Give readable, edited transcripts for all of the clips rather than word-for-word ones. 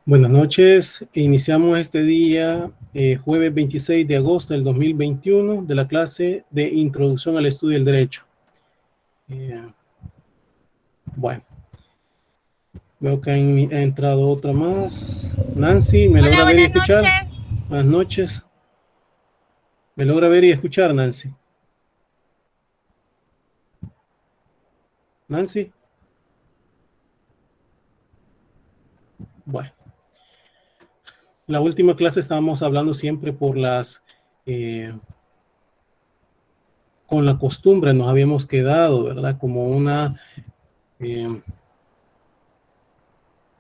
Buenas noches. Iniciamos este día, jueves 26 de agosto del 2021, de la clase de Introducción al Estudio del Derecho. Bueno, veo que ha entrado otra más. Nancy, ¿me logra ver y escuchar? Noches. Buenas noches. ¿Me logra ver y escuchar, Nancy? Nancy. Bueno. La última clase estábamos hablando siempre por las... con la costumbre nos habíamos quedado, ¿verdad? Como una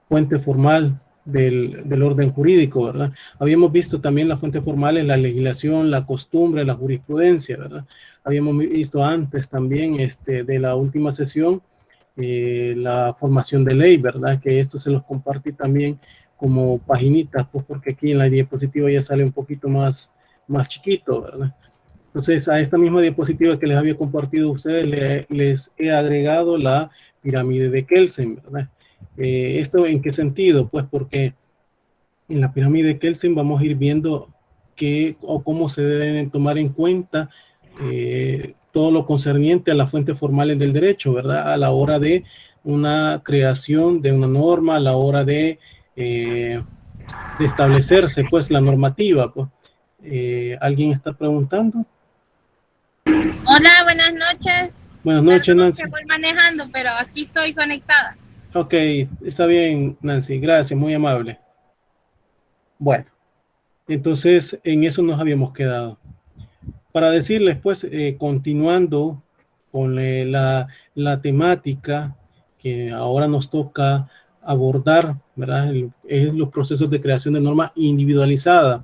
fuente formal del orden jurídico, ¿verdad? Habíamos visto también la fuente formal en la legislación, la costumbre, la jurisprudencia, ¿verdad? Habíamos visto antes también de la última sesión la formación de ley, ¿verdad? Que esto se los compartí también como paginitas, pues porque aquí en la diapositiva ya sale un poquito más chiquito, ¿verdad? Entonces, a esta misma diapositiva que les había compartido a ustedes, les he agregado la pirámide de Kelsen, ¿verdad? ¿Esto en qué sentido? Pues porque en la pirámide de Kelsen vamos a ir viendo qué o cómo se deben tomar en cuenta todo lo concerniente a las fuentes formales del derecho, ¿verdad? A la hora de una creación de una norma, a la hora de establecerse, pues, la normativa. Pues. ¿Alguien está preguntando? Hola, buenas noches. Buenas noches, Perdón que Nancy. voy manejando, pero aquí estoy conectada. Ok, está bien, Nancy. Gracias, muy amable. Bueno, entonces en eso nos habíamos quedado. Para decirles, pues, continuando con la temática que ahora nos toca abordar, ¿verdad? Es los procesos de creación de normas individualizadas.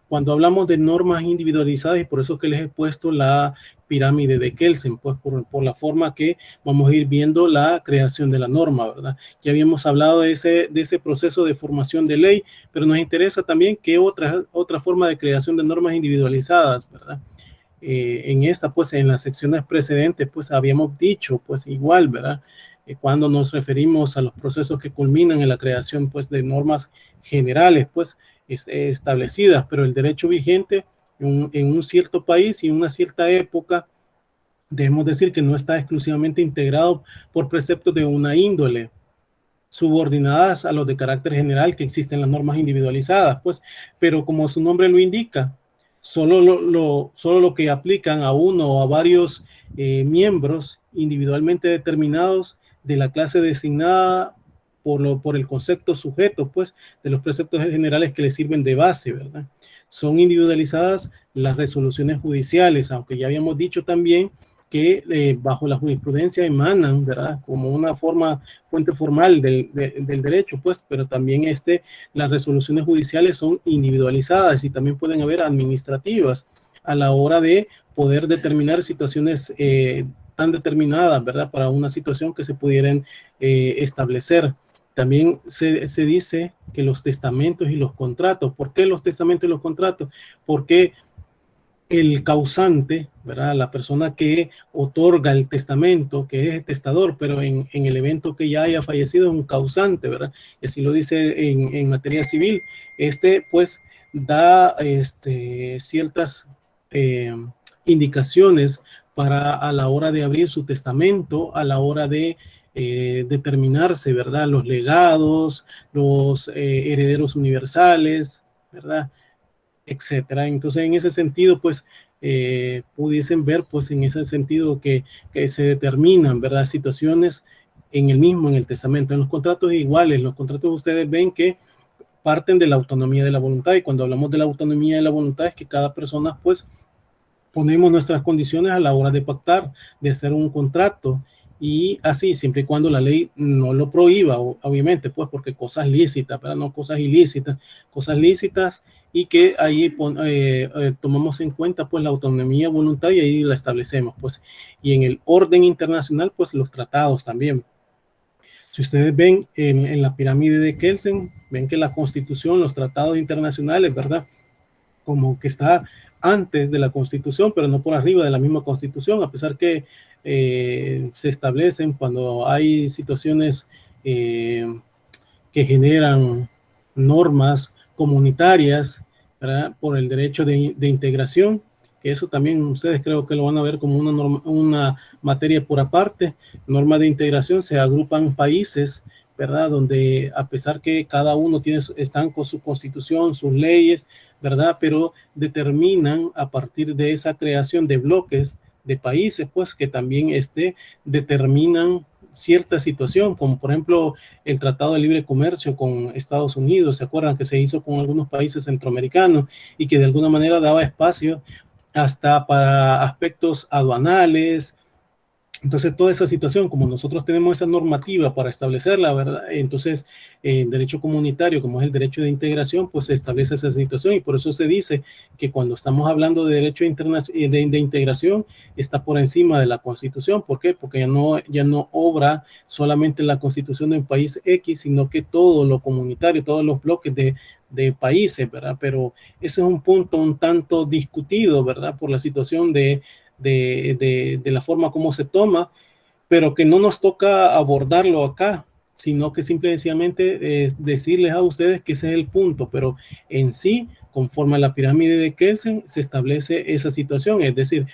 Cuando hablamos de normas individualizadas, y por eso que les he puesto la pirámide de Kelsen, pues por la forma que vamos a ir viendo la creación de la norma, ¿verdad? Ya habíamos hablado de ese proceso de formación de ley, pero nos interesa también qué otra forma de creación de normas individualizadas, ¿verdad? En esta, pues en las secciones precedentes, pues habíamos dicho, pues igual, ¿verdad? Cuando nos referimos a los procesos que culminan en la creación, pues de normas generales, pues establecidas, pero el derecho vigente en un cierto país y en una cierta época, debemos decir que no está exclusivamente integrado por preceptos de una índole, subordinadas a los de carácter general que existen las normas individualizadas, pues, pero como su nombre lo indica, solo lo que aplican a uno o a varios miembros individualmente determinados de la clase designada por el concepto sujeto, pues, de los preceptos generales que le sirven de base, ¿verdad? Son individualizadas las resoluciones judiciales, aunque ya habíamos dicho también que bajo la jurisprudencia emanan, ¿verdad? Como una fuente formal del derecho, pues, pero también las resoluciones judiciales son individualizadas y también pueden haber administrativas a la hora de poder determinar situaciones tan determinadas, ¿verdad? Para una situación que se pudieran establecer. También se dice que los testamentos y los contratos, ¿por qué los testamentos y los contratos? Porque el causante, ¿verdad? La persona que otorga el testamento, que es el testador, pero en el evento que ya haya fallecido es un causante, ¿verdad? Y así lo dice en materia civil. Pues, da ciertas indicaciones para a la hora de abrir su testamento, a la hora de determinarse, ¿verdad? Los legados, los herederos universales, ¿verdad? Etcétera. Entonces, en ese sentido, pues, pudiesen ver, pues, en ese sentido que se determinan, ¿verdad? Situaciones en el testamento. En los contratos iguales, los contratos ustedes ven que parten de la autonomía de la voluntad, y cuando hablamos de la autonomía de la voluntad es que cada persona, pues, ponemos nuestras condiciones a la hora de pactar, de hacer un contrato, y así, siempre y cuando la ley no lo prohíba, obviamente, pues porque cosas lícitas, pero no cosas ilícitas, cosas lícitas, y que ahí tomamos en cuenta pues la autonomía, voluntad, y ahí la establecemos, pues, y en el orden internacional, pues los tratados también. Si ustedes ven en la pirámide de Kelsen, ven que la Constitución, los tratados internacionales, ¿verdad? Como que está antes de la Constitución, pero no por arriba de la misma Constitución, a pesar que se establecen cuando hay situaciones que generan normas comunitarias, ¿verdad? Por el derecho de integración, que eso también ustedes creo que lo van a ver como una materia por aparte. Normas de integración se agrupan países, ¿verdad? Donde a pesar que cada uno están con su constitución, sus leyes, ¿verdad? Pero determinan a partir de esa creación de bloques de países, pues que también determinan cierta situación, como por ejemplo el Tratado de Libre Comercio con Estados Unidos, ¿se acuerdan que se hizo con algunos países centroamericanos y que de alguna manera daba espacio hasta para aspectos aduanales? Entonces, toda esa situación, como nosotros tenemos esa normativa para establecerla, ¿verdad? Entonces, en derecho comunitario, como es el derecho de integración, pues se establece esa situación y por eso se dice que cuando estamos hablando de derecho de integración, está por encima de la Constitución. ¿Por qué? Porque ya no obra solamente la Constitución de un país X, sino que todo lo comunitario, todos los bloques de países, ¿verdad? Pero eso es un punto un tanto discutido, ¿verdad? Por la situación de la forma como se toma, pero que no nos toca abordarlo acá, sino que simple y sencillamente decirles a ustedes que ese es el punto, pero en sí, conforme a la pirámide de Kelsen, se establece esa situación, es decir,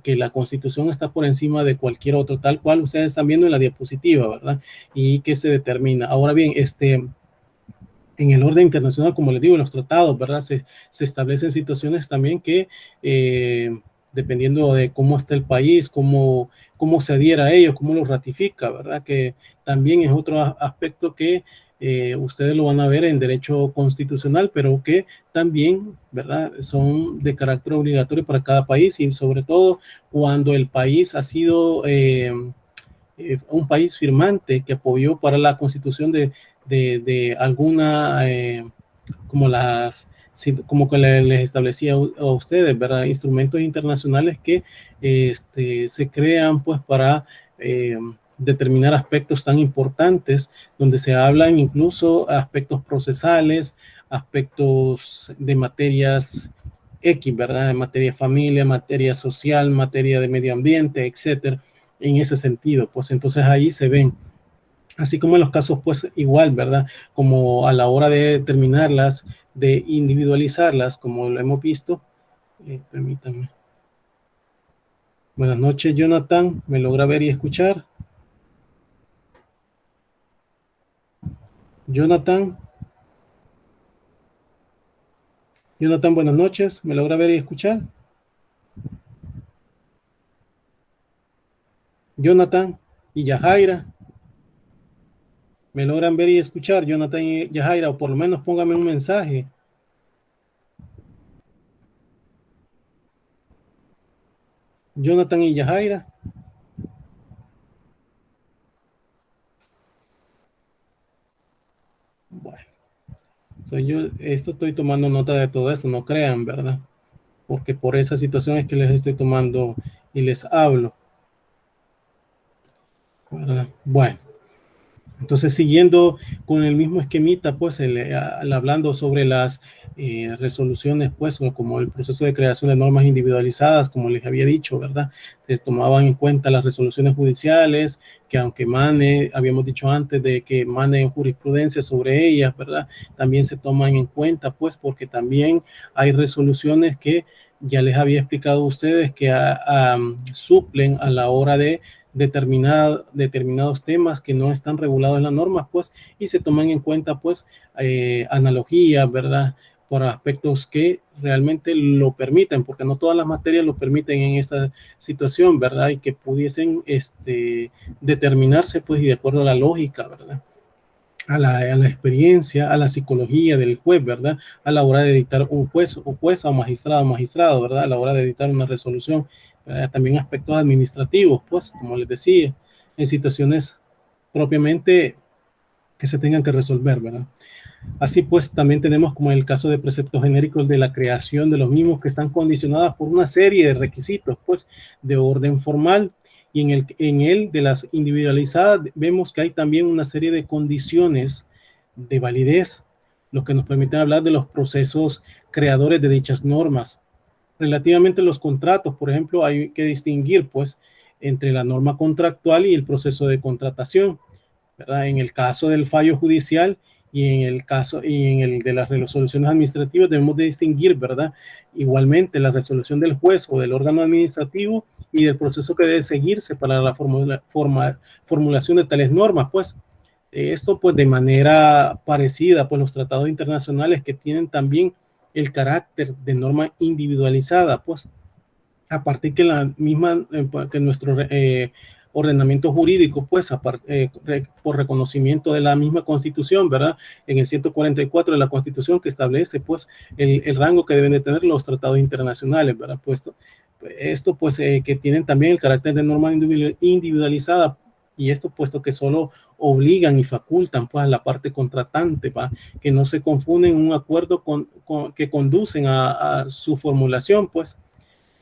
que la Constitución está por encima de cualquier otro, tal cual ustedes están viendo en la diapositiva, ¿verdad? Y que se determina. Ahora bien, en el orden internacional, como les digo, en los tratados, ¿verdad? Se establecen situaciones también que, dependiendo de cómo está el país, cómo se adhiera a ellos, cómo lo ratifica, ¿verdad? Que también es otro aspecto que ustedes lo van a ver en derecho constitucional, pero que también, ¿verdad? Son de carácter obligatorio para cada país y sobre todo cuando el país ha sido un país firmante que apoyó para la constitución de alguna, como que les establecía a ustedes, ¿verdad? Instrumentos internacionales que se crean pues para determinar aspectos tan importantes, donde se hablan incluso aspectos procesales, aspectos de materias X, ¿verdad? En materia de familia, materia social, materia de medio ambiente, etcétera, en ese sentido. Pues entonces ahí se ven, así como en los casos, pues igual, ¿verdad? Como a la hora de determinarlas, de individualizarlas, como lo hemos visto. Permítanme. Buenas noches, Jonathan. ¿Me logra ver y escuchar? Jonathan. Jonathan, buenas noches. ¿Me logra ver y escuchar? Jonathan y Yajaira. ¿Me logran ver y escuchar, Jonathan y Yajaira? O por lo menos póngame un mensaje. Jonathan y Yajaira. Bueno, yo estoy tomando nota de todo esto, no crean, ¿verdad? Porque por esa situación es que les estoy tomando y les hablo, ¿verdad? Bueno. Entonces, siguiendo con el mismo esquemita, pues, hablando sobre las resoluciones, pues, como el proceso de creación de normas individualizadas, como les había dicho, ¿verdad? Se tomaban en cuenta las resoluciones judiciales, que aunque habíamos dicho antes de que mane jurisprudencia sobre ellas, ¿verdad? También se toman en cuenta, pues, porque también hay resoluciones que ya les había explicado a ustedes que suplen a la hora de determinados temas que no están regulados en las normas, pues, y se toman en cuenta, pues, analogías, ¿verdad? Por aspectos que realmente lo permiten, porque no todas las materias lo permiten en esta situación, ¿verdad? Y que pudiesen determinarse, pues, y de acuerdo a la lógica, ¿verdad? A la experiencia, a la psicología del juez, ¿verdad? A la hora de dictar un juez o jueza o magistrado, ¿verdad? A la hora de dictar una resolución. También aspectos administrativos, pues, como les decía, en situaciones propiamente que se tengan que resolver, ¿verdad? Así pues, también tenemos como el caso de preceptos genéricos de la creación de los mismos que están condicionadas por una serie de requisitos, pues, de orden formal. Y en el de las individualizadas vemos que hay también una serie de condiciones de validez, lo que nos permite hablar de los procesos creadores de dichas normas. Relativamente a los contratos, por ejemplo, hay que distinguir, pues, entre la norma contractual y el proceso de contratación, ¿verdad? En el caso del fallo judicial y en el caso y en el de las resoluciones administrativas debemos de distinguir, ¿verdad? Igualmente la resolución del juez o del órgano administrativo y del proceso que debe seguirse para la formulación de tales normas, pues. Esto pues de manera parecida, pues los tratados internacionales que tienen también el carácter de norma individualizada, pues a partir que la misma, que nuestro ordenamiento jurídico, pues por reconocimiento de la misma Constitución, ¿verdad? En el 144 de la Constitución que establece, pues, el rango que deben de tener los tratados internacionales, ¿verdad? Pues esto pues, que tienen también el carácter de norma individualizada, y esto puesto que solo obligan y facultan pues a la parte contratante, ¿va? Que no se confunden un acuerdo que conducen a su formulación, pues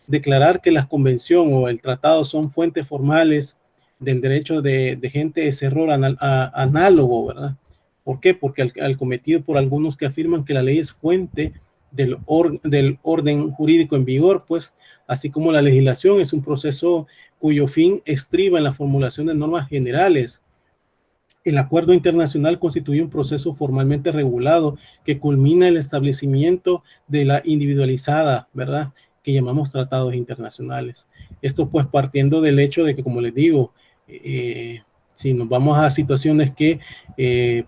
declarar que la convención o el tratado son fuentes formales del derecho de gente de ese error análogo, ¿verdad? ¿Por qué? Porque al cometido por algunos que afirman que la ley es fuente del orden jurídico en vigor, pues, así como la legislación es un proceso cuyo fin estriba en la formulación de normas generales. El acuerdo internacional constituye un proceso formalmente regulado que culmina el establecimiento de la individualizada, ¿verdad? Que llamamos tratados internacionales. Esto pues partiendo del hecho de que, como les digo, si nos vamos a situaciones que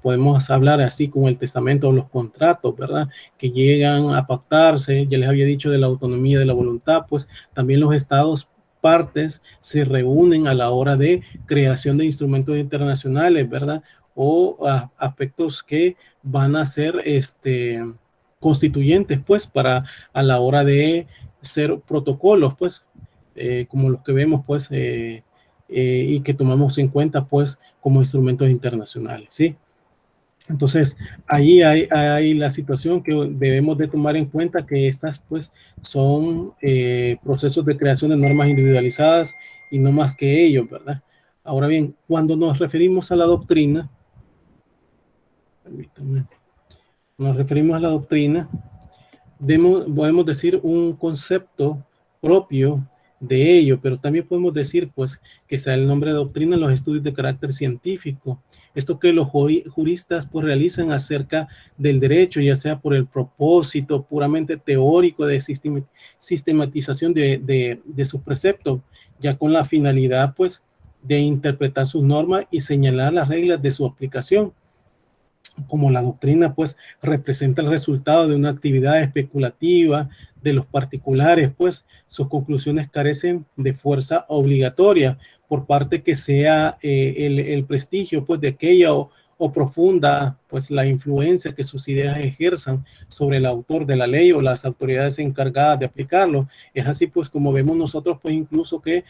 podemos hablar así como el testamento o los contratos, ¿verdad? Que llegan a pactarse, ya les había dicho de la autonomía de la voluntad, pues también los estados partes se reúnen a la hora de creación de instrumentos internacionales, ¿verdad? O aspectos que van a ser constituyentes, pues, para a la hora de ser protocolos, pues, como los que vemos, pues, y que tomamos en cuenta, pues, como instrumentos internacionales, ¿sí? Entonces, ahí hay la situación que debemos de tomar en cuenta, que estas pues son procesos de creación de normas individualizadas y no más que ellos, ¿verdad? Ahora bien, cuando nos referimos a la doctrina, permítanme, nos referimos a la doctrina, podemos decir un concepto propio de ello, pero también podemos decir pues que sea el nombre de doctrina en los estudios de carácter científico. Esto que los juristas pues realizan acerca del derecho, ya sea por el propósito puramente teórico de sistematización de sus preceptos, ya con la finalidad pues de interpretar sus normas y señalar las reglas de su aplicación. Como la doctrina pues representa el resultado de una actividad especulativa de los particulares, pues sus conclusiones carecen de fuerza obligatoria por parte que sea el prestigio pues de aquella o profunda pues la influencia que sus ideas ejerzan sobre el autor de la ley o las autoridades encargadas de aplicarlo. Es así pues como vemos nosotros pues incluso que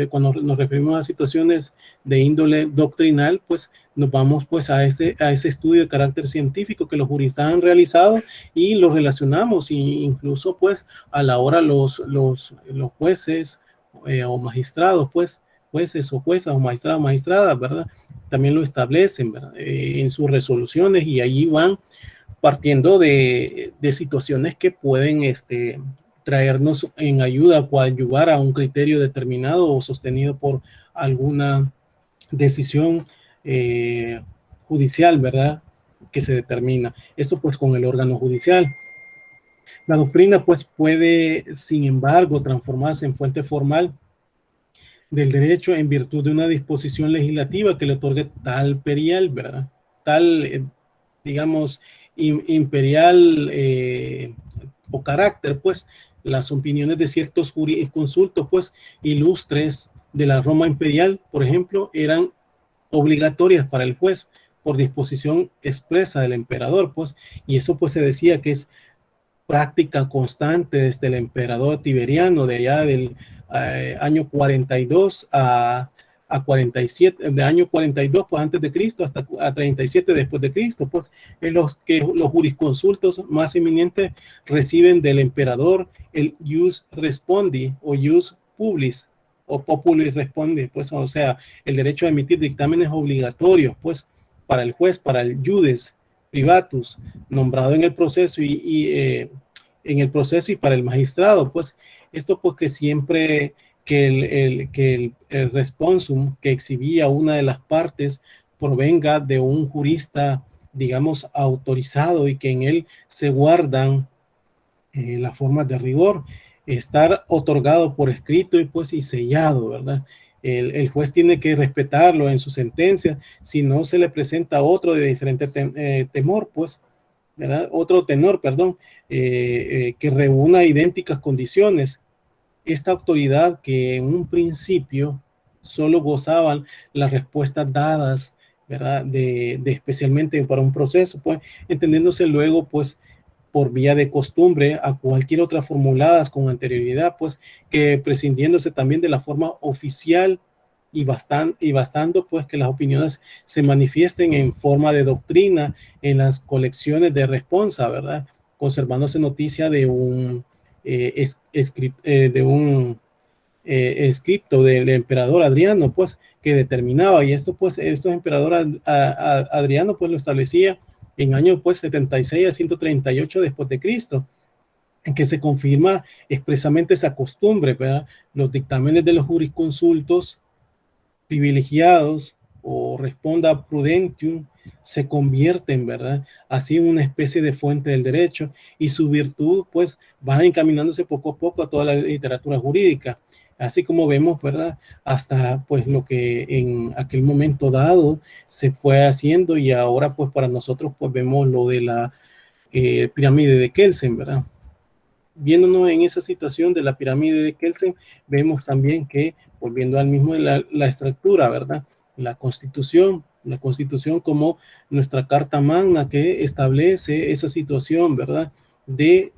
cuando nos referimos a situaciones de índole doctrinal, pues nos vamos pues a ese estudio de carácter científico que los juristas han realizado y lo relacionamos, y incluso pues a la hora los jueces o magistrados, pues jueces o juezas o magistrados, magistradas, ¿verdad? También lo establecen, ¿verdad? En sus resoluciones, y allí van partiendo de situaciones que pueden traernos en ayuda o ayudar a un criterio determinado o sostenido por alguna decisión judicial, ¿verdad? Que se determina. Esto pues con el órgano judicial. La doctrina pues puede, sin embargo, transformarse en fuente formal del derecho en virtud de una disposición legislativa que le otorgue tal perial, ¿verdad? Tal, digamos, imperial o carácter, pues, las opiniones de ciertos consultos, pues, ilustres de la Roma imperial, por ejemplo, eran obligatorias para el juez por disposición expresa del emperador, pues, y eso pues se decía que es práctica constante desde el emperador Tiberiano, de allá del año 42 a 47, de año 42 pues, antes de Cristo hasta a 37 después de Cristo, pues en los que los jurisconsultos más eminentes reciben del emperador el ius respondi o ius publis o populi respondi, pues o sea, el derecho a emitir dictámenes obligatorios, pues para el juez, para el judes privatus, nombrado en el proceso en el proceso y para el magistrado, pues esto porque siempre que el responsum que exhibía una de las partes provenga de un jurista digamos, autorizado y que en él se guardan las formas de rigor, estar otorgado por escrito y pues y sellado, ¿verdad? El juez tiene que respetarlo en su sentencia, si no se le presenta otro de diferente temor, pues, ¿verdad? Otro tenor, perdón, que reúna idénticas condiciones. Esta autoridad que en un principio solo gozaban las respuestas dadas, ¿verdad? De especialmente para un proceso, pues, entendiéndose luego, pues, por vía de costumbre a cualquier otra formuladas con anterioridad, pues que prescindiéndose también de la forma oficial y bastando pues que las opiniones se manifiesten en forma de doctrina en las colecciones de responsa, ¿verdad? Conservándose noticia de un escrito del emperador Adriano, pues que determinaba, y esto pues, estos emperador Adriano pues lo establecía en año pues 76 a 138 después de Cristo, en que se confirma expresamente esa costumbre, ¿verdad? Los dictámenes de los jurisconsultos privilegiados o responda prudentium se convierten, ¿verdad? Así en una especie de fuente del derecho y su virtud pues va encaminándose poco a poco a toda la literatura jurídica. Así como vemos, ¿verdad? Hasta pues lo que en aquel momento dado se fue haciendo y ahora pues para nosotros pues vemos lo de la pirámide de Kelsen, ¿verdad? Viéndonos en esa situación de la pirámide de Kelsen, vemos también que, volviendo al mismo, la estructura, ¿verdad? La constitución como nuestra carta magna que establece esa situación, ¿verdad? De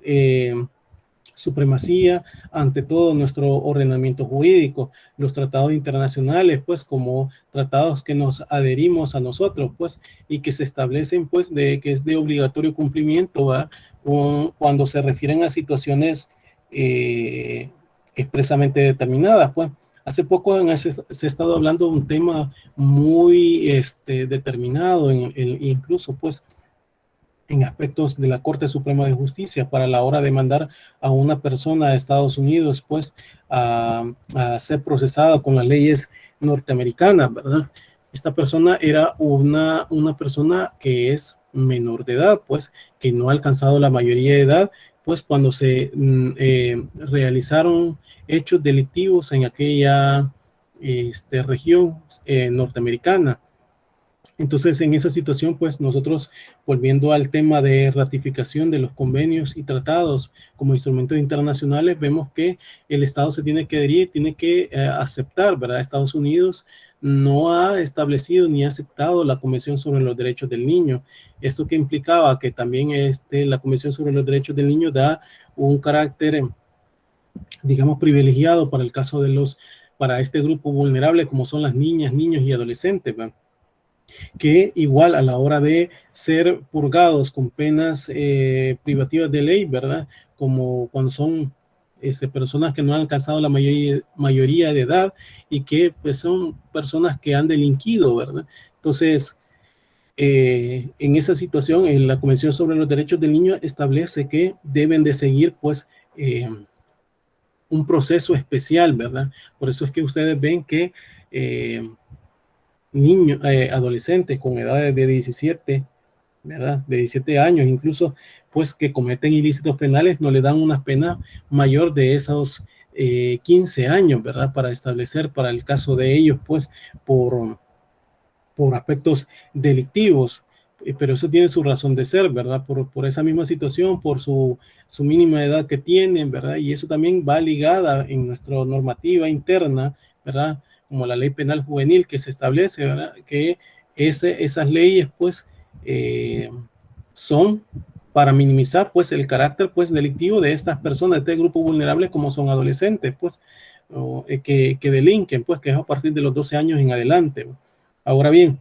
supremacía ante todo nuestro ordenamiento jurídico, los tratados internacionales, pues como tratados que nos adherimos a nosotros, pues, y que se establecen, pues, de que es de obligatorio cumplimiento, ¿verdad? Cuando se refieren a situaciones expresamente determinadas, pues. Hace poco se ha estado hablando de un tema muy determinado, incluso, pues, en aspectos de la Corte Suprema de Justicia para la hora de mandar a una persona a Estados Unidos, pues, a ser procesada con las leyes norteamericanas, ¿verdad? Esta persona era una persona que es menor de edad, pues, que no ha alcanzado la mayoría de edad, pues, cuando se realizaron hechos delictivos en aquella región norteamericana. Entonces, en esa situación, pues nosotros, volviendo al tema de ratificación de los convenios y tratados como instrumentos internacionales, vemos que el Estado se tiene que adherir, tiene que aceptar, ¿verdad? Estados Unidos no ha establecido ni ha aceptado la Convención sobre los Derechos del Niño. Esto que implicaba que también la Convención sobre los Derechos del Niño da un carácter, digamos, privilegiado para el caso para este grupo vulnerable, como son las niñas, niños y adolescentes, ¿verdad? Que igual a la hora de ser purgados con penas privativas de ley, ¿verdad? Como cuando son personas que no han alcanzado la mayoría de edad y que pues son personas que han delinquido, ¿verdad? Entonces, en esa situación, en la Convención sobre los Derechos del Niño establece que deben de seguir pues un proceso especial, ¿verdad? Por eso es que ustedes ven que niños, adolescentes con edades de 17, ¿verdad? De 17 años, incluso, pues que cometen ilícitos penales, no le dan una pena mayor de esos 15 años, ¿verdad? Para establecer, para el caso de ellos, pues, por aspectos delictivos. Pero eso tiene su razón de ser, ¿verdad? Por esa misma situación, por su mínima edad que tienen, ¿verdad? Y eso también va ligada en nuestra normativa interna, ¿verdad? Como la ley penal juvenil que se establece, ¿verdad? Que esas leyes, pues, son para minimizar, pues, el carácter, pues, delictivo de estas personas, de este grupo vulnerable, como son adolescentes, pues, que delinquen, pues, que es a partir de los 12 años en adelante. Ahora bien,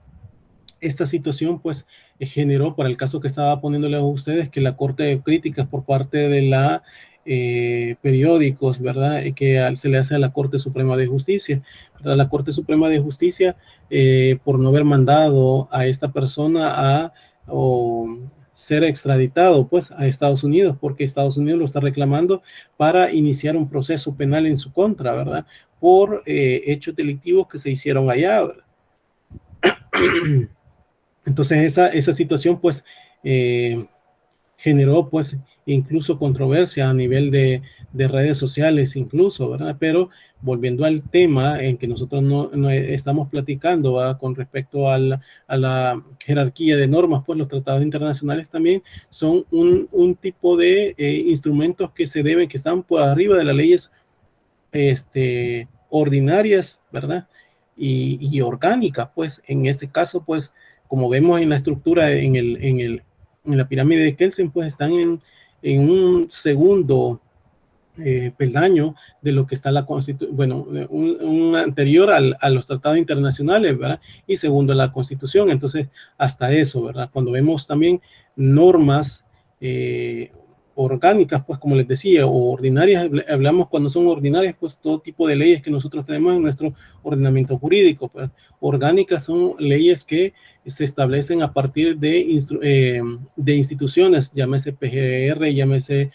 esta situación, pues, generó, para el caso que estaba poniéndole a ustedes, que la Corte de Críticas por parte de la periódicos, ¿verdad? Que se le hace a la Corte Suprema de Justicia, ¿verdad? La Corte Suprema de Justicia, por no haber mandado a esta persona o ser extraditado, pues, a Estados Unidos, porque Estados Unidos lo está reclamando para iniciar un proceso penal en su contra, ¿verdad? Por hechos delictivos que se hicieron allá, ¿verdad? Entonces esa situación pues generó pues incluso controversia a nivel de redes sociales incluso, ¿verdad? Pero volviendo al tema en que nosotros no estamos platicando, ¿verdad? Con respecto a la jerarquía de normas, pues los tratados internacionales también son un tipo de instrumentos que que están por arriba de las leyes ordinarias, ¿verdad? Y orgánicas, pues en ese caso, pues como vemos en la estructura, en la pirámide de Kelsen, pues están en un segundo peldaño de lo que está la Constitución, bueno, un anterior a los tratados internacionales, ¿verdad? Y segundo, la Constitución. Entonces, hasta eso, ¿verdad? Cuando vemos también normas orgánicas, pues como les decía, o ordinarias, hablamos cuando son ordinarias, pues todo tipo de leyes que nosotros tenemos en nuestro ordenamiento jurídico, pues orgánicas son leyes que se establecen a partir de instituciones, llámese PGR, llámese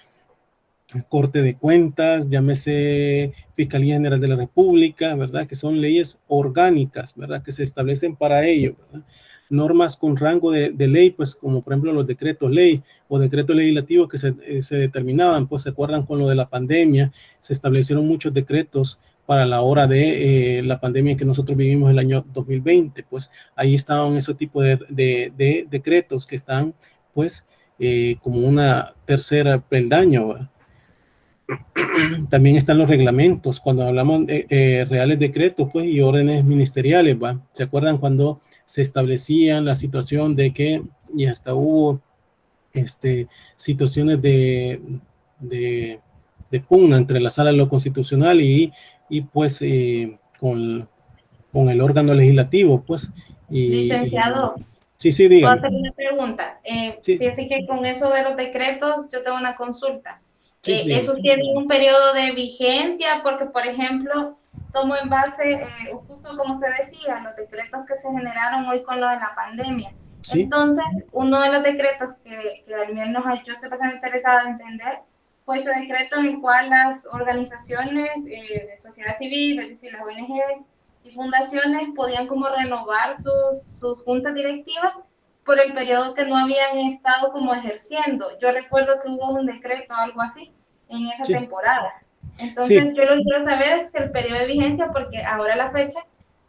Corte de Cuentas, llámese Fiscalía General de la República, ¿verdad? Que son leyes orgánicas, ¿verdad? Que se establecen para ello, ¿verdad? Normas con rango de ley, pues como por ejemplo los decretos ley o decretos legislativos que se determinaban, pues se acuerdan con lo de la pandemia, se establecieron muchos decretos para la hora de la pandemia que nosotros vivimos el año 2020, pues ahí estaban ese tipo de decretos que están pues como una tercera peldaño, ¿verdad? También están los reglamentos, cuando hablamos de reales decretos pues, y órdenes ministeriales, ¿va? ¿Se acuerdan cuando se establecían la situación de que, y hasta hubo situaciones de, de pugna entre la sala de lo constitucional y pues con el órgano legislativo, pues? Licenciado, Sí, sí, puedo dígame. hacer una pregunta. Sí, Fíjese que con eso de los decretos, yo tengo una consulta. sí, dígame. ¿Eso tiene un periodo de vigencia? Porque, por ejemplo, tomo en base, justo como se decía, los decretos que se generaron hoy con lo de la pandemia. Sí, Entonces, uno de los decretos que al menos yo estoy bastante interesada en entender fue ese decreto en el cual las organizaciones de sociedad civil, es decir, las ONG y fundaciones, podían como renovar sus juntas directivas por el periodo que no habían estado como ejerciendo. Yo recuerdo que hubo un decreto, algo así, en esa sí, temporada. sí. Entonces, yo lo que quiero saber es el periodo de vigencia, porque ahora a la fecha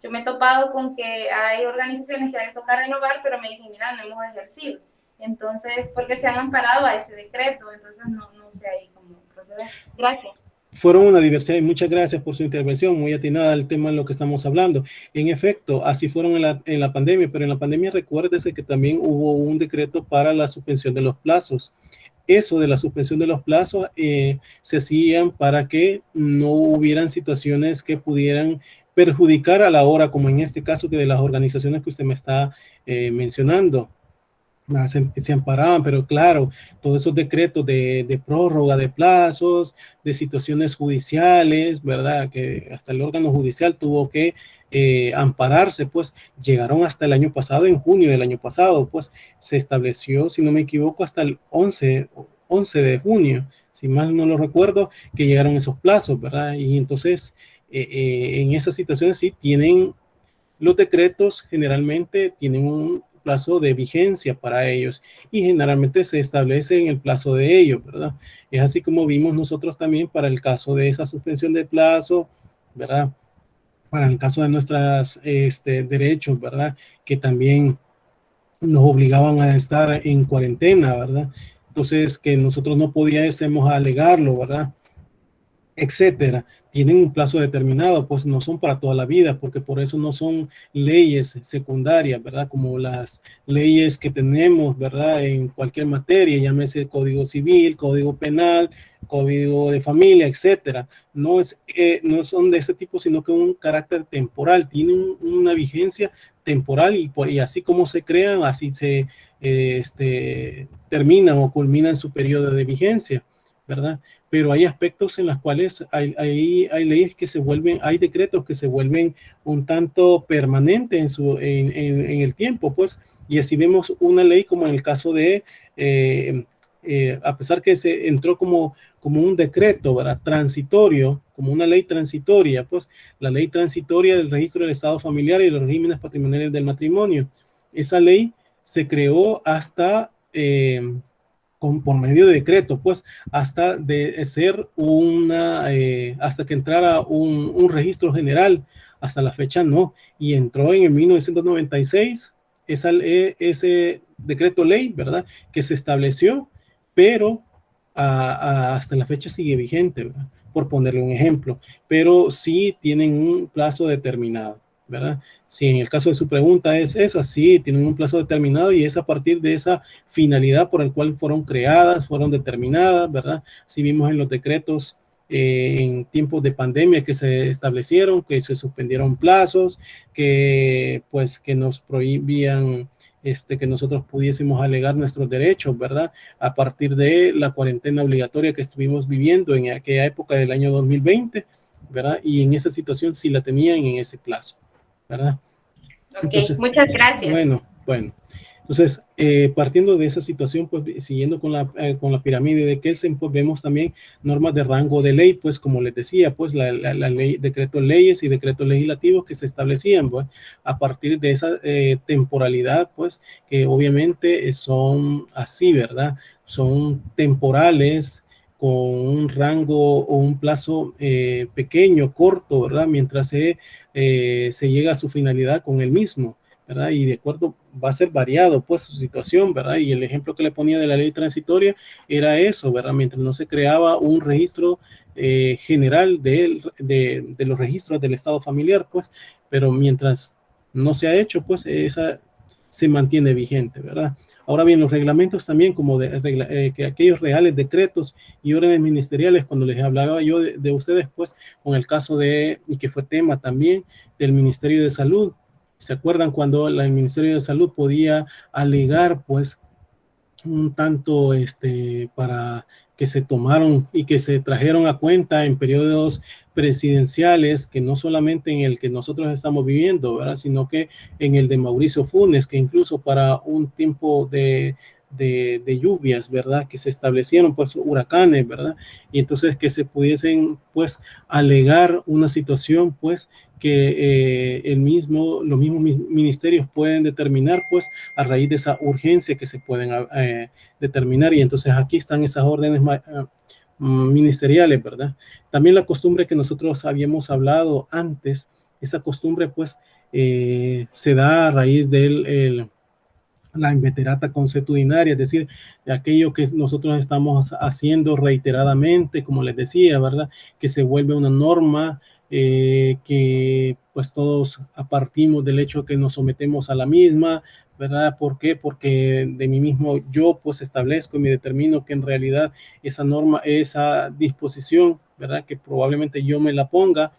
yo me he topado con que hay organizaciones que les toca renovar, pero me dicen, mira, no hemos ejercido. Entonces, porque se han amparado a ese decreto, entonces no sé ahí cómo proceder. Gracias. Fueron una diversidad y muchas gracias por su intervención, muy atinada al tema en lo que estamos hablando. En efecto, así fueron en la pandemia, pero en la pandemia recuérdese que también hubo un decreto para la suspensión de los plazos. Eso de la suspensión de los plazos se hacían para que no hubieran situaciones que pudieran perjudicar a la hora, como en este caso que de las organizaciones que usted me está mencionando. Se amparaban, pero claro, todos esos decretos de prórroga de plazos, de situaciones judiciales, ¿verdad? Que hasta el órgano judicial tuvo que ampararse, pues llegaron hasta el año pasado, en junio del año pasado, pues se estableció, si no me equivoco, hasta el 11 de junio, si mal no lo recuerdo, que llegaron esos plazos, ¿verdad? Y entonces, en esas situaciones sí tienen los decretos generalmente tienen un plazo de vigencia para ellos y generalmente se establece en el plazo de ellos, ¿verdad? Es así como vimos nosotros también para el caso de esa suspensión de plazo, ¿verdad? Para el caso de nuestros derechos, ¿verdad? Que también nos obligaban a estar en cuarentena, ¿verdad? Entonces, que nosotros no podíamos alegarlo, ¿verdad? Etcétera, tienen un plazo determinado, pues no son para toda la vida, porque por eso no son leyes secundarias, ¿verdad? Como las leyes que tenemos, ¿verdad? En cualquier materia, llámese Código Civil, Código Penal, Código de Familia, etcétera. No son de ese tipo, sino que un carácter temporal, tienen una vigencia temporal y así como se crean, así se terminan o culminan su periodo de vigencia, ¿verdad? Pero hay aspectos en los cuales hay leyes que se vuelven, hay decretos que se vuelven un tanto permanentes en el tiempo, pues, y así vemos una ley como en el caso de, a pesar que se entró como un decreto, ¿verdad? Transitorio, como una ley transitoria, pues, la ley transitoria del registro del estado familiar y los regímenes patrimoniales del matrimonio. Esa ley se creó hasta por medio de decreto, pues hasta de ser hasta que entrara un registro general, hasta la fecha no, y entró en el 1996 ese decreto ley, ¿verdad? Que se estableció, pero hasta la fecha sigue vigente, ¿verdad? Por ponerle un ejemplo, pero sí tienen un plazo determinado, ¿verdad? Si en el caso de su pregunta es esa, sí, tienen un plazo determinado y es a partir de esa finalidad por el cual fueron creadas, fueron determinadas, ¿verdad? Si vimos en los decretos en tiempos de pandemia que se establecieron, que se suspendieron plazos, que pues que nos prohibían que nosotros pudiésemos alegar nuestros derechos, ¿verdad? A partir de la cuarentena obligatoria que estuvimos viviendo en aquella época del año 2020, ¿verdad? Y en esa situación sí la tenían en ese plazo, ¿verdad? Ok, entonces, muchas gracias. Bueno. Entonces, partiendo de esa situación, pues siguiendo con la pirámide de Kelsen, pues vemos también normas de rango de ley, pues como les decía, pues la ley, decretos leyes y decretos legislativos que se establecían, pues a partir de esa temporalidad, pues que obviamente son así, ¿verdad? Son temporales, con un rango o un plazo pequeño, corto, ¿verdad? Mientras se llega a su finalidad con el mismo, ¿verdad? Y de acuerdo, va a ser variado, pues, su situación, ¿verdad? Y el ejemplo que le ponía de la ley transitoria era eso, ¿verdad? Mientras no se creaba un registro general de los registros del estado familiar, pues, pero mientras no se ha hecho, pues, esa se mantiene vigente, ¿verdad? Ahora bien, los reglamentos también, como que aquellos reales decretos y órdenes ministeriales, cuando les hablaba yo de ustedes, pues, con el caso y que fue tema también del Ministerio de Salud. ¿Se acuerdan cuando el Ministerio de Salud podía alegar, pues, un tanto para que se tomaron y que se trajeron a cuenta en periodos presidenciales, que no solamente en el que nosotros estamos viviendo, ¿verdad? Sino que en el de Mauricio Funes, que incluso para un tiempo de lluvias, ¿verdad? Que se establecieron pues huracanes, ¿verdad? Y entonces que se pudiesen pues alegar una situación pues que los mismos ministerios pueden determinar pues a raíz de esa urgencia que se pueden determinar, y entonces aquí están esas órdenes ministeriales, ¿verdad? También la costumbre que nosotros habíamos hablado antes, esa costumbre pues se da a raíz de la inveterata consuetudinaria, es decir, de aquello que nosotros estamos haciendo reiteradamente, como les decía, ¿verdad? Que se vuelve una norma, que pues todos partimos del hecho que nos sometemos a la misma, ¿verdad? ¿Por qué? Porque de mí mismo yo pues establezco y me determino que en realidad esa norma, esa disposición, ¿verdad? Que probablemente yo me la ponga,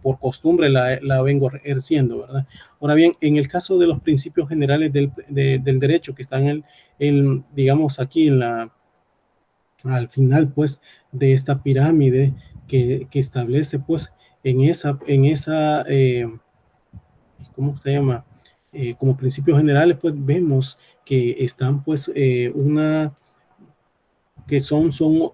por costumbre la vengo ejerciendo, ¿verdad? Ahora bien, en el caso de los principios generales del derecho que están digamos aquí al final pues de esta pirámide que establece pues en esa ¿cómo se llama? Como principios generales pues vemos que están pues que son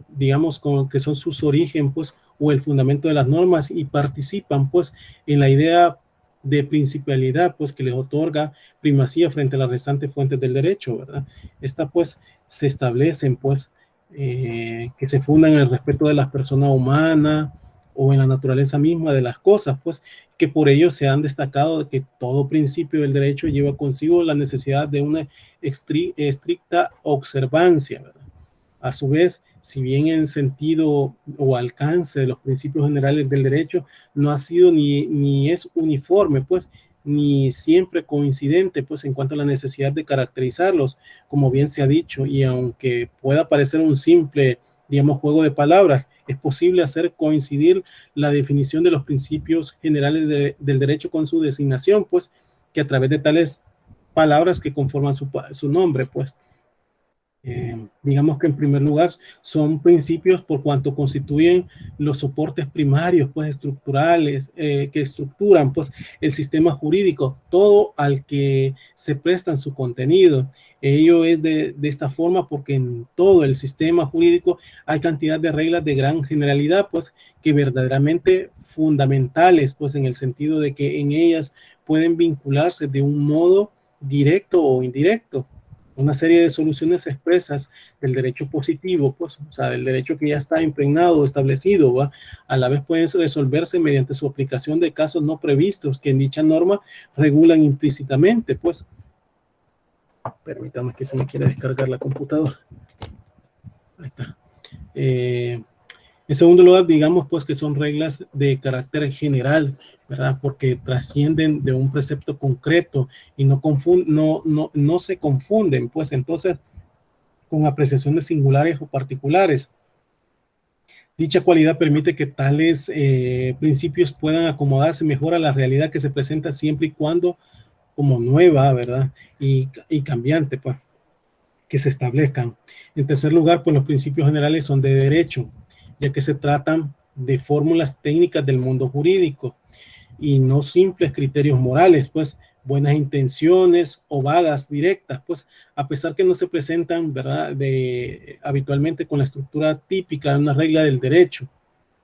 digamos, que son sus orígenes, pues, o el fundamento de las normas, y participan, pues, en la idea de principalidad, pues, que les otorga primacía frente a las restantes fuentes del derecho, ¿verdad? Esta, pues, se establecen, pues, que se fundan en el respeto de las personas humanas o en la naturaleza misma de las cosas, pues, que por ello se han destacado que todo principio del derecho lleva consigo la necesidad de una estricta observancia, ¿verdad? A su vez, si bien en sentido o alcance de los principios generales del derecho no ha sido ni es uniforme, pues, ni siempre coincidente, pues, en cuanto a la necesidad de caracterizarlos, como bien se ha dicho, y aunque pueda parecer un simple, digamos, juego de palabras, es posible hacer coincidir la definición de los principios generales del derecho con su designación, pues, que a través de tales palabras que conforman su nombre, pues, digamos que en primer lugar son principios por cuanto constituyen los soportes primarios, pues estructurales, que estructuran pues el sistema jurídico, todo al que se prestan su contenido. Ello es de esta forma porque en todo el sistema jurídico hay cantidad de reglas de gran generalidad, pues que verdaderamente fundamentales, pues en el sentido de que en ellas pueden vincularse de un modo directo o indirecto. Una serie de soluciones expresas del derecho positivo, pues, o sea, del derecho que ya está impregnado o establecido, ¿va? A la vez pueden resolverse mediante su aplicación de casos no previstos que en dicha norma regulan implícitamente, pues. Permítame que se me quiera descargar la computadora. Ahí está. En segundo lugar, digamos pues que son reglas de carácter general, ¿verdad? Porque trascienden de un precepto concreto y no se confunden, pues entonces con apreciaciones singulares o particulares. Dicha cualidad permite que tales principios puedan acomodarse mejor a la realidad que se presenta siempre y cuando como nueva, ¿verdad? Y cambiante, pues, que se establezcan. En tercer lugar, pues los principios generales son de derecho, ya que se tratan de fórmulas técnicas del mundo jurídico y no simples criterios morales, pues buenas intenciones o vagas directas, pues a pesar que no se presentan, ¿verdad? Habitualmente con la estructura típica de una regla del derecho.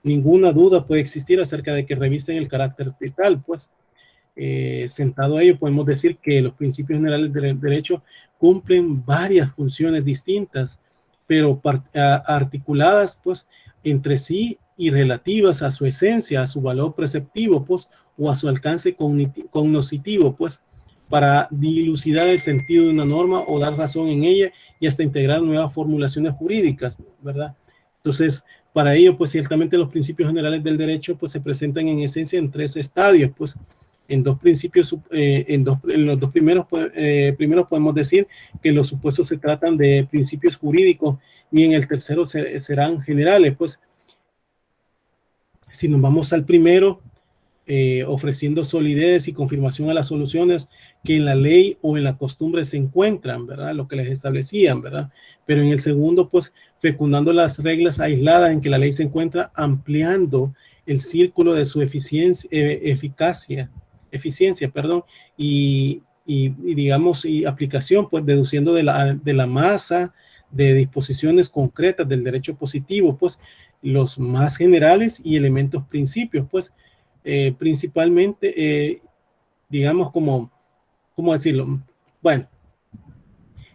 Ninguna duda puede existir acerca de que revisten el carácter vital, pues. Sentado a ello, podemos decir que los principios generales del derecho cumplen varias funciones distintas, pero articuladas pues entre sí y relativas a su esencia, a su valor preceptivo, pues, o a su alcance cognoscitivo, pues, para dilucidar el sentido de una norma o dar razón en ella y hasta integrar nuevas formulaciones jurídicas, ¿verdad? Entonces, para ello, pues, ciertamente los principios generales del derecho, pues, se presentan en esencia en tres estadios, pues, en dos principios, en los dos primeros podemos decir que los supuestos se tratan de principios jurídicos y en el tercero serán generales, pues. Si nos vamos al primero, ofreciendo solidez y confirmación a las soluciones que en la ley o en la costumbre se encuentran, ¿verdad? Lo que les establecían, ¿verdad? Pero en el segundo, pues, fecundando las reglas aisladas en que la ley se encuentra, ampliando el círculo de su eficiencia, y digamos, y aplicación, pues, deduciendo de la masa de disposiciones concretas del derecho positivo, pues, los más generales y elementos principios, pues, principalmente, digamos, ¿cómo decirlo? Bueno,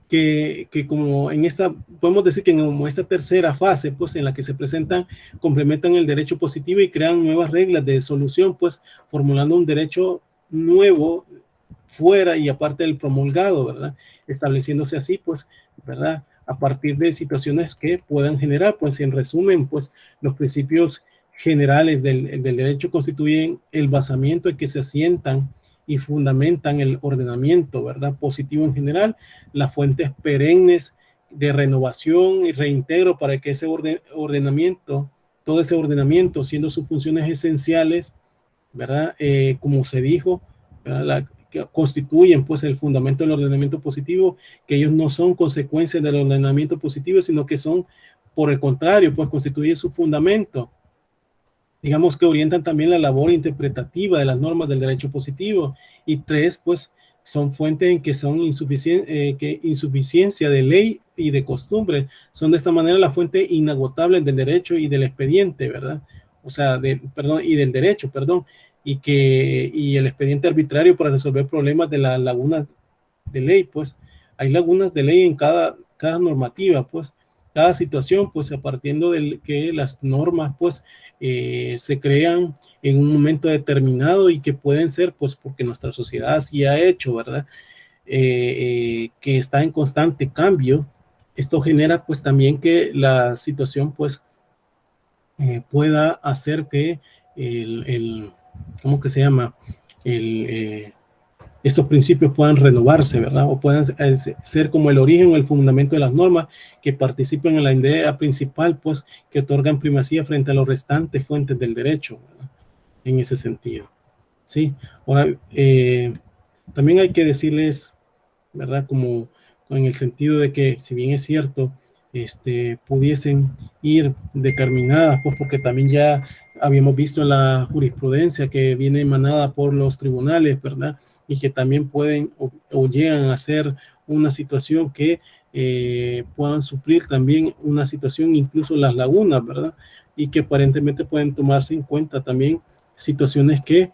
que como en esta, podemos decir que en esta tercera fase, pues, en la que se presentan, complementan el derecho positivo y crean nuevas reglas de solución, pues, formulando un derecho nuevo fuera y aparte del promulgado, ¿verdad? Estableciéndose así, pues, ¿verdad? A partir de situaciones que puedan generar, pues, en resumen, pues, los principios generales del derecho constituyen el basamiento en que se asientan y fundamentan el ordenamiento, ¿verdad? Positivo en general, las fuentes perennes de renovación y reintegro para que ese ordenamiento, todo ese ordenamiento, siendo sus funciones esenciales, ¿verdad? Como se dijo, ¿verdad? Que constituyen pues el fundamento del ordenamiento positivo, que ellos no son consecuencias del ordenamiento positivo, sino que son, por el contrario, pues constituyen su fundamento. Digamos que orientan también la labor interpretativa de las normas del derecho positivo. Y tres, pues, son fuentes en que son insuficiencia de ley y de costumbre. Son de esta manera la fuente inagotable del derecho y del expediente, ¿verdad? O sea, y del derecho, perdón. Y el expediente arbitrario para resolver problemas de las lagunas de ley, pues. Hay lagunas de ley en cada normativa, pues. Cada situación, pues, a partir de que las normas, pues, se crean en un momento determinado y que pueden ser, pues, porque nuestra sociedad así ha hecho, ¿verdad? Que está en constante cambio. Esto genera, pues, también que la situación, pues, pueda hacer que ¿cómo que se llama? Estos principios puedan renovarse, ¿verdad? O puedan ser como el origen o el fundamento de las normas que participan en la idea principal, pues, que otorgan primacía frente a las restantes fuentes del derecho, ¿verdad? En ese sentido, ¿sí? Ahora, también hay que decirles, ¿verdad? Como en el sentido de que, si bien es cierto, pudiesen ir determinadas, pues, porque también ya habíamos visto en la jurisprudencia que viene emanada por los tribunales, ¿verdad? Y que también pueden o llegan a ser una situación que puedan suplir también una situación, incluso las lagunas, ¿verdad? Y que aparentemente pueden tomarse en cuenta también situaciones que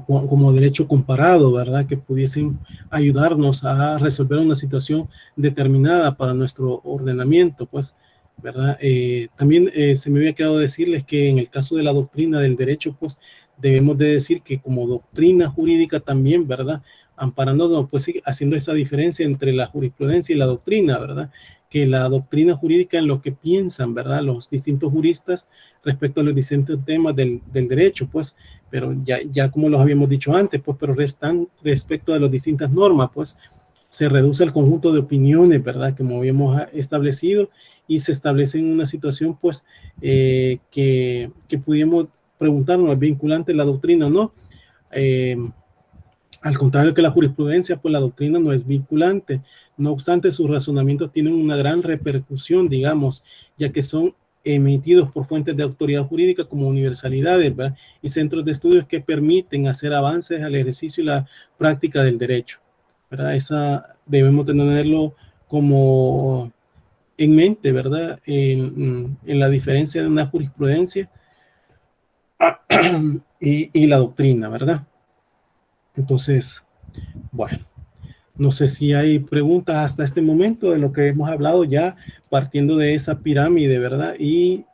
como derecho comparado, ¿verdad? Que pudiesen ayudarnos a resolver una situación determinada para nuestro ordenamiento, pues, ¿verdad? También se me había quedado decirles que en el caso de la doctrina del derecho, pues, debemos de decir que como doctrina jurídica también, ¿verdad? Amparándonos, pues, sí, haciendo esa diferencia entre la jurisprudencia y la doctrina, ¿verdad? Que la doctrina jurídica en lo que piensan, ¿verdad? Los distintos juristas respecto a los distintos temas del derecho, pues, pero ya como los habíamos dicho antes, pues, pero restan respecto a las distintas normas, pues, se reduce el conjunto de opiniones, ¿verdad? Como habíamos establecido y se establece en una situación, pues, que pudiéramos preguntarnos, ¿es vinculante la doctrina o no? Al contrario que la jurisprudencia, pues la doctrina no es vinculante. No obstante, sus razonamientos tienen una gran repercusión, digamos, ya que son emitidos por fuentes de autoridad jurídica como universalidades, ¿verdad? Y centros de estudios que permiten hacer avances al ejercicio y la práctica del derecho, ¿verdad? Esa debemos tenerlo como en mente, ¿verdad? En la diferencia de una jurisprudencia y la doctrina, ¿verdad? Entonces, bueno. No sé si hay preguntas hasta este momento de lo que hemos hablado ya partiendo de esa pirámide, ¿verdad? Y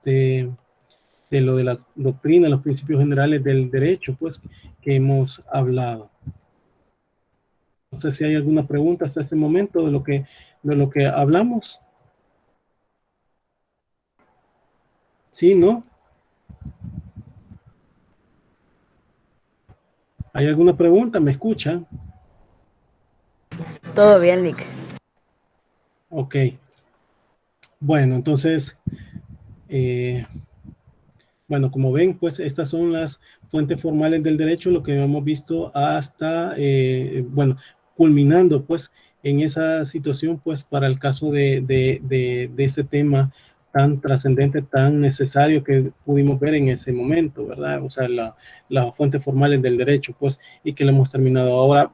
de lo de la doctrina, los principios generales del derecho, pues, que hemos hablado. No sé si hay alguna pregunta hasta este momento de lo que hablamos. ¿Sí, no? ¿Hay alguna pregunta? ¿Me escuchan? Todo bien, Lick. Ok. Bueno, entonces, bueno, como ven, pues estas son las fuentes formales del derecho, lo que hemos visto hasta, bueno, culminando pues en esa situación, pues para el caso de este tema tan trascendente, tan necesario que pudimos ver en ese momento, ¿verdad? O sea, las fuentes formales del derecho, pues, y que lo hemos terminado. Ahora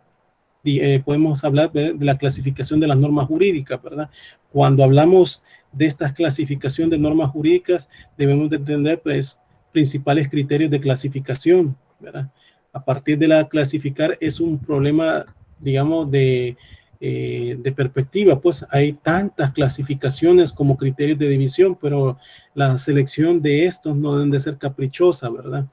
podemos hablar de la clasificación de las normas jurídicas, ¿verdad? Cuando hablamos de esta clasificación de normas jurídicas, debemos de entender, pues, principales criterios de clasificación, ¿verdad? A partir de la clasificar es un problema, digamos, de perspectiva, pues hay tantas clasificaciones como criterios de división, pero la selección de estos no deben de ser caprichosa, ¿verdad?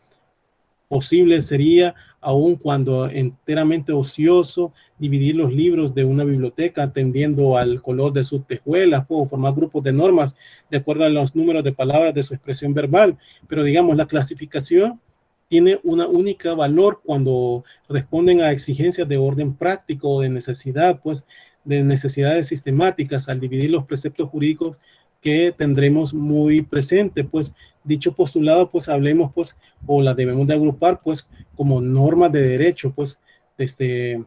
Posible sería, aun cuando enteramente ocioso, dividir los libros de una biblioteca atendiendo al color de sus tejuelas, o formar grupos de normas de acuerdo a los números de palabras de su expresión verbal. Pero digamos, la clasificación tiene una única valor cuando responden a exigencias de orden práctico o de necesidad, pues de necesidades sistemáticas al dividir los preceptos jurídicos que tendremos muy presente, pues dicho postulado, pues hablemos, pues, o la debemos de agrupar, pues, como normas de derecho, pues, desde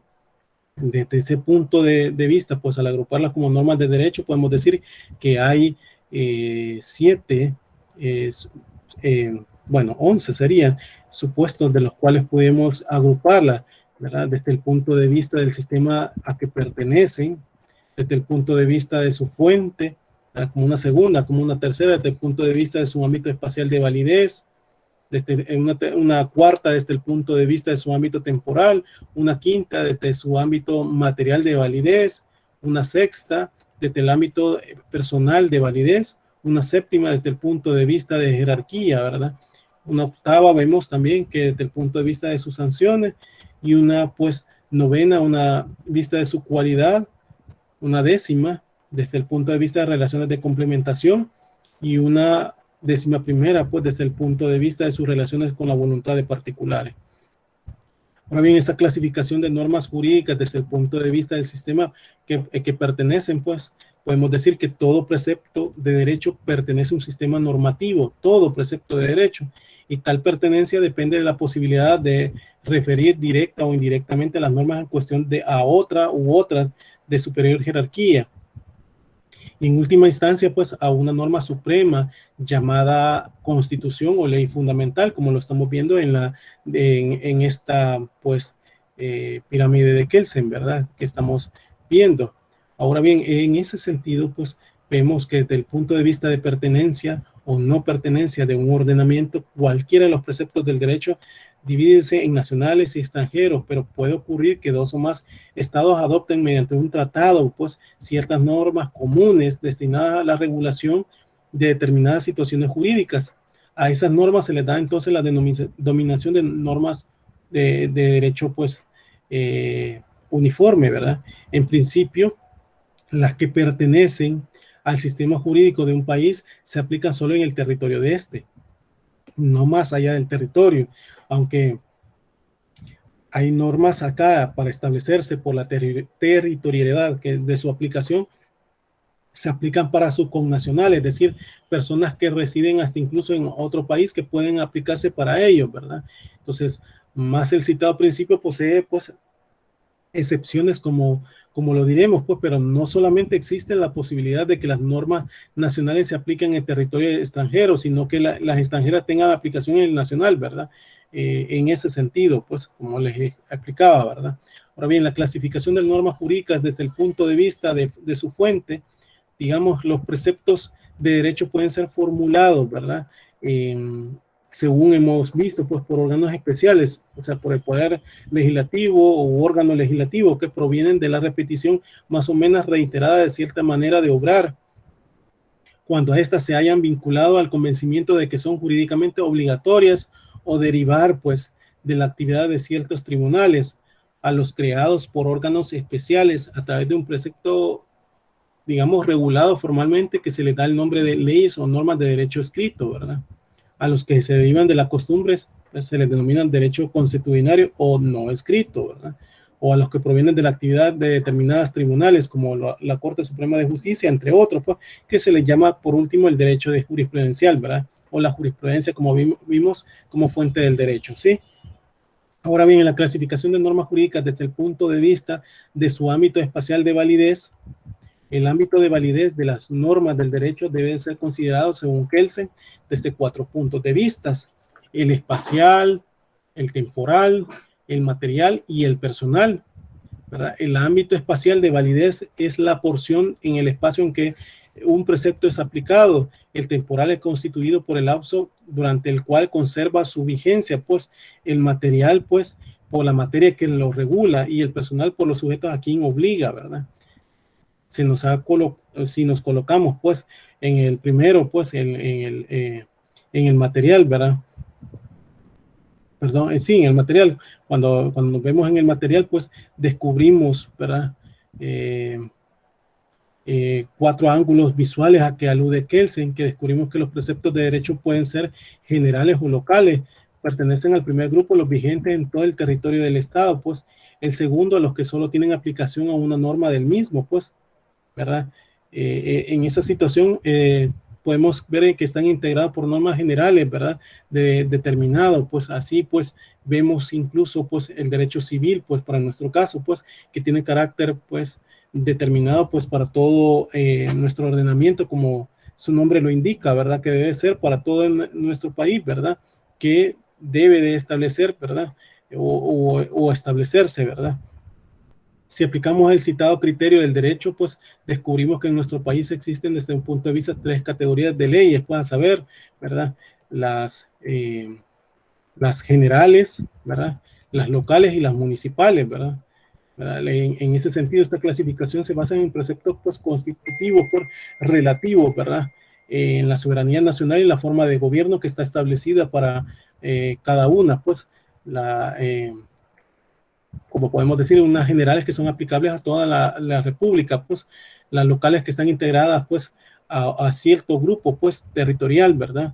ese punto de vista, pues, al agruparlas como normas de derecho, podemos decir que hay 7, bueno, 11 serían supuestos de los cuales podemos agruparlas, ¿verdad? Desde el punto de vista del sistema a que pertenecen, desde el punto de vista de su fuente, como una segunda, como una tercera, desde el punto de vista de su ámbito espacial de validez, desde una cuarta desde el punto de vista de su ámbito temporal, una quinta desde su ámbito material de validez, una sexta desde el ámbito personal de validez, una séptima desde el punto de vista de jerarquía, ¿verdad? Una octava vemos también que desde el punto de vista de sus sanciones y una pues novena, una vista de su cualidad, una décima desde el punto de vista de relaciones de complementación y una décima primera, pues desde el punto de vista de sus relaciones con la voluntad de particulares. Ahora bien, esa clasificación de normas jurídicas desde el punto de vista del sistema que pertenecen, pues podemos decir que todo precepto de derecho pertenece a un sistema normativo, todo precepto de derecho, y tal pertenencia depende de la posibilidad de referir directa o indirectamente las normas en cuestión a otra u otras de superior jerarquía. Y en última instancia, pues a una norma suprema llamada constitución o ley fundamental, como lo estamos viendo en esta pues pirámide de Kelsen, ¿verdad? Que estamos viendo. Ahora bien, en ese sentido, pues vemos que desde el punto de vista de pertenencia o no pertenencia de un ordenamiento, cualquiera de los preceptos del derecho divídese en nacionales y extranjeros, pero puede ocurrir que dos o más estados adopten mediante un tratado, pues, ciertas normas comunes destinadas a la regulación de determinadas situaciones jurídicas. A esas normas se les da entonces la denominación de normas de derecho, pues, uniforme, ¿verdad? En principio, las que pertenecen al sistema jurídico de un país se aplican solo en el territorio de este, no más allá del territorio, aunque hay normas acá para establecerse por la territorialidad de su aplicación, se aplican para sus connacionales, es decir, personas que residen hasta incluso en otro país que pueden aplicarse para ellos, ¿verdad? Entonces, más el citado principio posee, pues, excepciones como lo diremos, pues, pero no solamente existe la posibilidad de que las normas nacionales se apliquen en el territorio extranjero, sino que las extranjeras tengan aplicación en el nacional, ¿verdad? En ese sentido, pues, como les explicaba, ¿verdad? Ahora bien, la clasificación de normas jurídicas desde el punto de vista de su fuente, digamos, los preceptos de derecho pueden ser formulados, ¿verdad? Según hemos visto, pues por órganos especiales, o sea, por el poder legislativo o órgano legislativo que provienen de la repetición más o menos reiterada de cierta manera de obrar, cuando éstas se hayan vinculado al convencimiento de que son jurídicamente obligatorias o derivar, pues, de la actividad de ciertos tribunales, a los creados por órganos especiales a través de un precepto, digamos, regulado formalmente, que se le da el nombre de leyes o normas de derecho escrito, ¿verdad? A los que se derivan de las costumbres, pues, se les denominan derecho consuetudinario o no escrito, ¿verdad? O a los que provienen de la actividad de determinadas tribunales, como la Corte Suprema de Justicia, entre otros, pues, que se les llama, por último, el derecho de jurisprudencial, ¿verdad? O la jurisprudencia, como vimos, como fuente del derecho, ¿sí? Ahora bien, en la clasificación de normas jurídicas desde el punto de vista de su ámbito espacial de validez, el ámbito de validez de las normas del derecho debe ser considerado, según Kelsen, desde 4 puntos de vista: el espacial, el temporal, el material y el personal, ¿verdad? El ámbito espacial de validez es la porción en el espacio en que un precepto es aplicado. El temporal es constituido por el lapso durante el cual conserva su vigencia, pues el material, pues, por la materia que lo regula, y el personal por los sujetos a quien obliga, ¿verdad? Si nos colocamos, pues, en el primero, pues, en el material, ¿verdad? Perdón, sí, en el material. Cuando nos vemos en el material, pues, descubrimos, ¿verdad? 4 ángulos visuales a que alude Kelsen, que descubrimos que los preceptos de derecho pueden ser generales o locales. Pertenecen al primer grupo los vigentes en todo el territorio del Estado, pues. El segundo, a los que solo tienen aplicación a una norma del mismo, pues, ¿verdad? En esa situación podemos ver que están integrados por normas generales, ¿verdad? Determinado, pues así, pues, vemos incluso, pues, el derecho civil, pues, para nuestro caso, pues, que tiene carácter, pues, determinado, pues, para todo nuestro ordenamiento, como su nombre lo indica, ¿verdad? Que debe ser para todo nuestro país, ¿verdad? Que debe de establecer, ¿verdad? O establecerse, ¿verdad? Si aplicamos el citado criterio del derecho, pues descubrimos que en nuestro país existen desde un punto de vista 3 categorías de leyes, pues a saber, ¿verdad? Las generales, ¿verdad? Las locales y las municipales, ¿verdad? En ese sentido, esta clasificación se basa en preceptos, pues, constitutivos, por relativos, ¿verdad? En la soberanía nacional y la forma de gobierno que está establecida para cada una, pues, como podemos decir, unas generales que son aplicables a toda la república, pues las locales que están integradas, pues, a cierto grupo, pues, territorial, ¿verdad?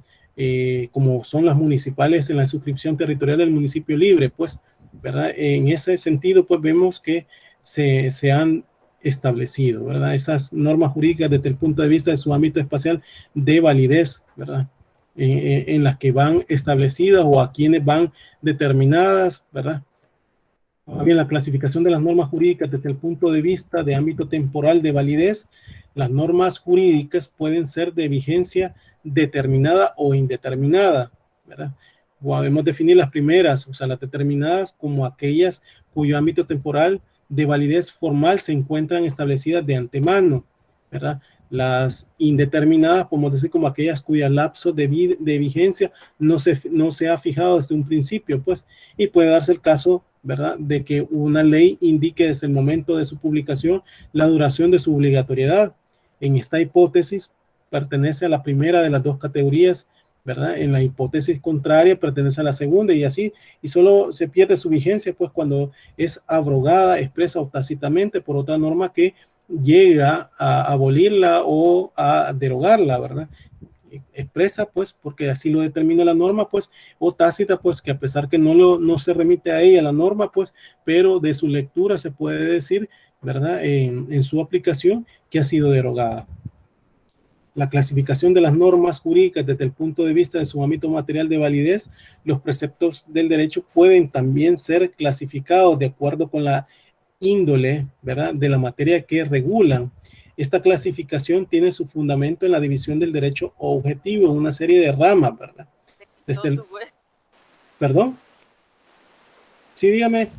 Como son las municipales en la suscripción territorial del municipio libre, pues, ¿verdad? En ese sentido, pues, vemos que se han establecido, ¿verdad? Esas normas jurídicas desde el punto de vista de su ámbito espacial de validez, ¿verdad? En las que van establecidas o a quienes van determinadas, ¿verdad? Bien, la clasificación de las normas jurídicas desde el punto de vista de ámbito temporal de validez, las normas jurídicas pueden ser de vigencia determinada o indeterminada, ¿verdad? Podemos definir las primeras, o sea, las determinadas, como aquellas cuyo ámbito temporal de validez formal se encuentran establecidas de antemano, ¿verdad? Las indeterminadas, podemos decir, como aquellas cuya lapso de vigencia no se ha fijado desde un principio, pues, y puede darse el caso, ¿verdad?, de que una ley indique desde el momento de su publicación la duración de su obligatoriedad. En esta hipótesis pertenece a la primera de las dos categorías, ¿verdad? En la hipótesis contraria pertenece a la segunda, y así, y solo se pierde su vigencia pues cuando es abrogada expresa o tácitamente por otra norma que llega a abolirla o a derogarla, ¿verdad? Expresa pues porque así lo determina la norma, pues, o tácita pues que a pesar que no se remite a ella la norma, pues, pero de su lectura se puede decir, ¿verdad?, en su aplicación, que ha sido derogada. La clasificación de las normas jurídicas desde el punto de vista de su ámbito material de validez. Los preceptos del derecho pueden también ser clasificados de acuerdo con la índole, ¿verdad?, de la materia que regulan. Esta clasificación tiene su fundamento en la división del derecho objetivo en una serie de ramas, ¿verdad? ¿Perdón? Sí, dígame.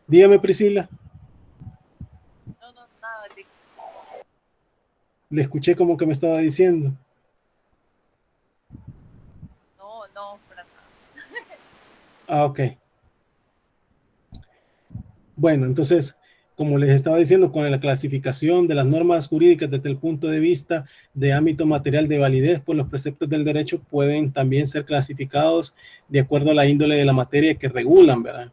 Dígame, Priscila. Le escuché como que me estaba diciendo. No, para nada. Ah, ok. Bueno, entonces, como les estaba diciendo, con la clasificación de las normas jurídicas desde el punto de vista de ámbito material de validez, pues los preceptos del derecho pueden también ser clasificados de acuerdo a la índole de la materia que regulan, ¿verdad?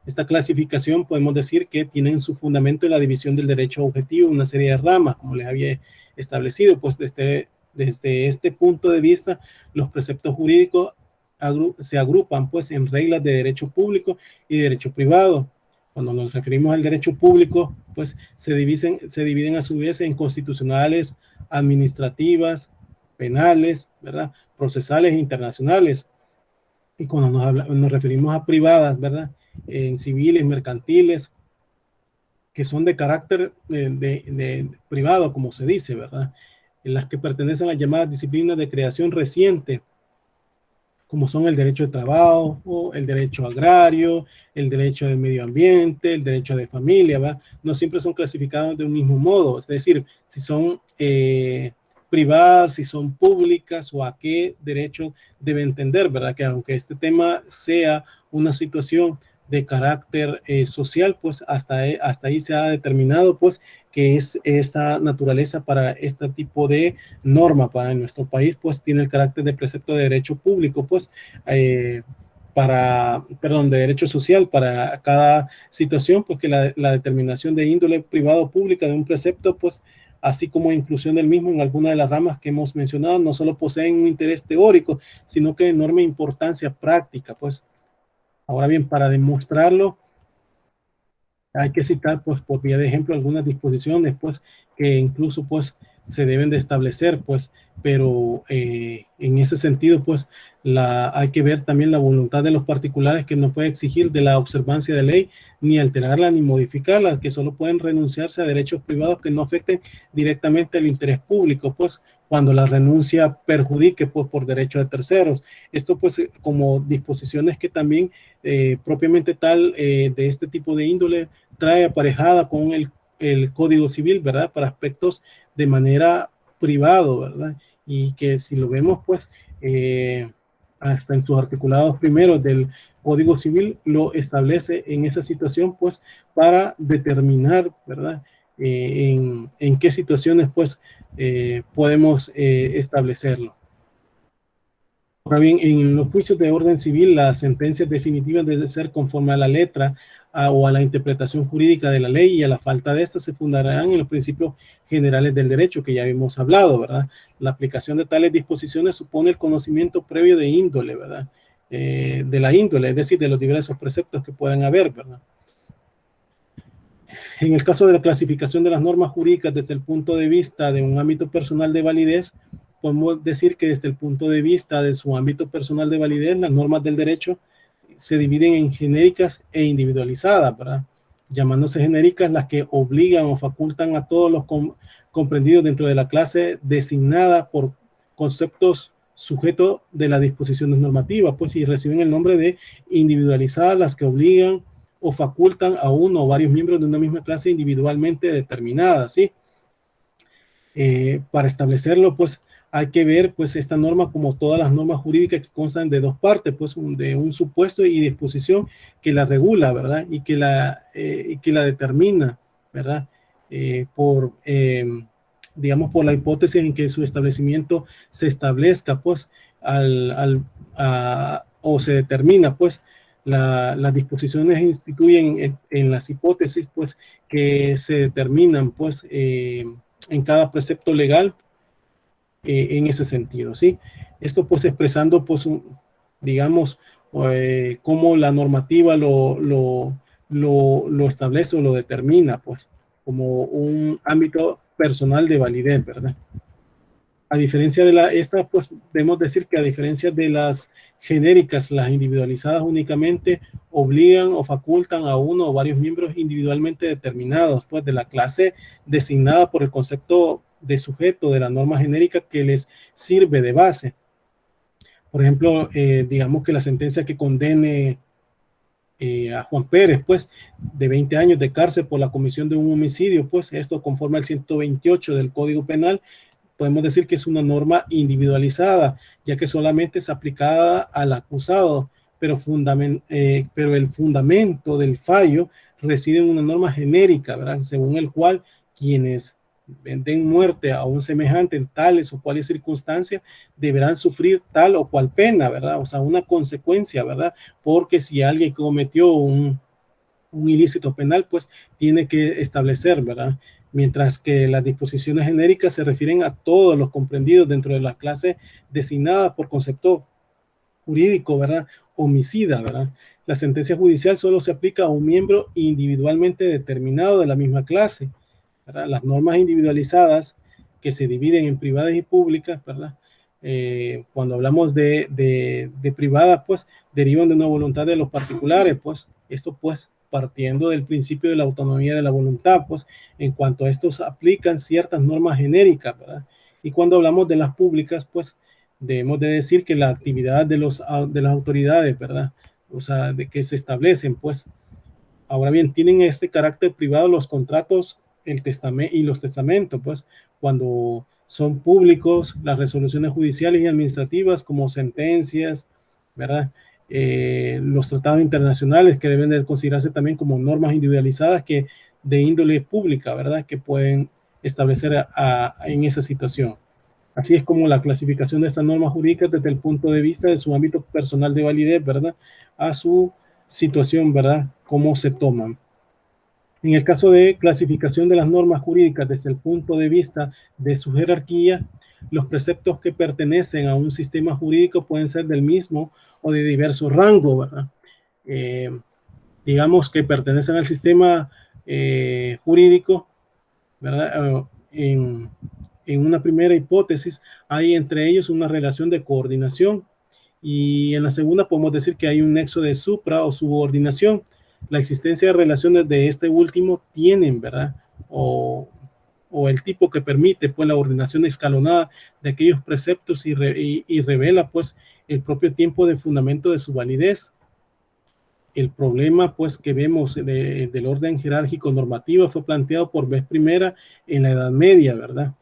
Esta clasificación podemos decir que tienen su fundamento en la división del derecho objetivo, una serie de ramas, como les había establecido, pues desde este punto de vista, los preceptos jurídicos se agrupan pues en reglas de derecho público y derecho privado. Cuando nos referimos al derecho público, pues se dividen a su vez en constitucionales, administrativas, penales, ¿verdad?, procesales e internacionales. Y cuando nos referimos a privadas, ¿verdad?, en civiles, mercantiles, que son de carácter de privado, como se dice, ¿verdad?, en las que pertenecen a las llamadas disciplinas de creación reciente, como son el derecho de trabajo, el derecho agrario, el derecho de medio ambiente, el derecho de familia, ¿verdad? No siempre son clasificados de un mismo modo, es decir, si son privadas, si son públicas, o a qué derecho debe entender, ¿verdad? Que aunque este tema sea una situación de carácter social, pues hasta ahí se ha determinado pues que es esta naturaleza para este tipo de norma para nuestro país, pues tiene el carácter de precepto de derecho público, pues de derecho social para cada situación, porque la determinación de índole privada o pública de un precepto, pues así como inclusión del mismo en alguna de las ramas que hemos mencionado, no solo poseen un interés teórico, sino que de enorme importancia práctica, pues. Ahora bien, para demostrarlo, hay que citar, pues, por vía de ejemplo, algunas disposiciones, pues, que incluso, pues, se deben de establecer, pues, pero en ese sentido, pues, hay que ver también la voluntad de los particulares, que no puede exigir de la observancia de ley, ni alterarla, ni modificarla, que solo pueden renunciarse a derechos privados que no afecten directamente al interés público, pues, cuando la renuncia perjudique, pues, por derecho de terceros. Esto, pues, como disposiciones que también, propiamente tal, de este tipo de índole, trae aparejada con el Código Civil, ¿verdad?, para aspectos de manera privado, ¿verdad? Y que si lo vemos, pues, hasta en sus articulados primeros del Código Civil lo establece en esa situación, pues, para determinar, ¿verdad?, en qué situaciones, pues, podemos establecerlo. Ahora bien, en los juicios de orden civil, las sentencias definitivas deben ser conforme a la letra o a la interpretación jurídica de la ley, y a la falta de esta se fundarán en los principios generales del derecho, que ya hemos hablado, ¿verdad? La aplicación de tales disposiciones supone el conocimiento previo de índole, ¿verdad? De la índole, es decir, de los diversos preceptos que puedan haber, ¿verdad? En el caso de la clasificación de las normas jurídicas desde el punto de vista de un ámbito personal de validez, podemos decir que desde el punto de vista de su ámbito personal de validez, las normas del derecho se dividen en genéricas e individualizadas, ¿verdad? Llamándose genéricas las que obligan o facultan a todos los comprendidos dentro de la clase designada por conceptos sujetos de las disposiciones normativas, pues, y reciben el nombre de individualizadas las que obligan o facultan a uno o varios miembros de una misma clase individualmente determinada, ¿sí? Para establecerlo, pues hay que ver pues esta norma como todas las normas jurídicas que constan de dos partes, pues de un supuesto y disposición que la regula, ¿verdad? Y que la determina, ¿verdad? Digamos, por la hipótesis en que su establecimiento se establezca, pues, o se determina, pues, las disposiciones instituyen en las hipótesis, pues, que se determinan, pues, en cada precepto legal en ese sentido, ¿sí? Esto pues expresando pues digamos cómo la normativa lo establece o lo determina pues como un ámbito personal de validez, ¿verdad? A diferencia de esta pues debemos decir que a diferencia de las genéricas, las individualizadas únicamente obligan o facultan a uno o varios miembros individualmente determinados, pues de la clase designada por el concepto de sujeto de la norma genérica que les sirve de base. Por ejemplo, digamos que la sentencia que condene a Juan Pérez, pues, de 20 años de cárcel por la comisión de un homicidio, pues, esto conforme al 128 del Código Penal, podemos decir que es una norma individualizada, ya que solamente es aplicada al acusado, pero el fundamento del fallo reside en una norma genérica, ¿verdad? Según el cual quienes den muerte a un semejante en tales o cuales circunstancias deberán sufrir tal o cual pena, ¿verdad? O sea, una consecuencia, ¿verdad? Porque si alguien cometió un ilícito penal, pues tiene que establecer, ¿verdad? Mientras que las disposiciones genéricas se refieren a todos los comprendidos dentro de la clase designada por concepto jurídico, ¿verdad? Homicida, ¿verdad? La sentencia judicial solo se aplica a un miembro individualmente determinado de la misma clase, ¿verdad? Las normas individualizadas que se dividen en privadas y públicas, ¿verdad? Cuando hablamos de privadas, pues derivan de una voluntad de los particulares, pues esto pues partiendo del principio de la autonomía de la voluntad, pues en cuanto a estos aplican ciertas normas genéricas, ¿verdad? Y cuando hablamos de las públicas, pues debemos de decir que la actividad de las autoridades, ¿verdad? O sea, de que se establecen, pues, ahora bien, tienen este carácter privado los contratos el testamento y los testamentos, pues, cuando son públicos, las resoluciones judiciales y administrativas como sentencias, ¿verdad? Los tratados internacionales que deben de considerarse también como normas individualizadas que de índole pública, ¿verdad? Que pueden establecer en esa situación. Así es como la clasificación de estas normas jurídicas desde el punto de vista de su ámbito personal de validez, ¿verdad? A su situación, ¿verdad? Cómo se toman. En el caso de clasificación de las normas jurídicas desde el punto de vista de su jerarquía, los preceptos que pertenecen a un sistema jurídico pueden ser del mismo o de diverso rango, ¿verdad? Digamos que pertenecen al sistema jurídico, ¿verdad? En una primera hipótesis hay entre ellos una relación de coordinación y en la segunda podemos decir que hay un nexo de supra o subordinación. La existencia de relaciones de este último tienen, ¿verdad? O el tipo que permite pues la ordenación escalonada de aquellos preceptos y revela pues el propio tiempo de fundamento de su validez. El problema pues que vemos del orden jerárquico normativo fue planteado por vez primera en la Edad Media, ¿verdad?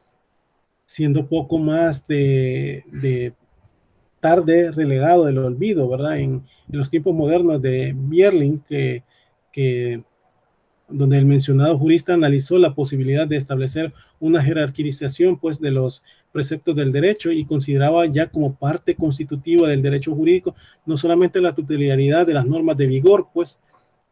Siendo poco más de tarde relegado del olvido, ¿verdad? En los tiempos modernos de Bierling, donde el mencionado jurista analizó la posibilidad de establecer una jerarquización pues, de los preceptos del derecho y consideraba ya como parte constitutiva del derecho jurídico no solamente la titularidad de las normas de vigor, pues,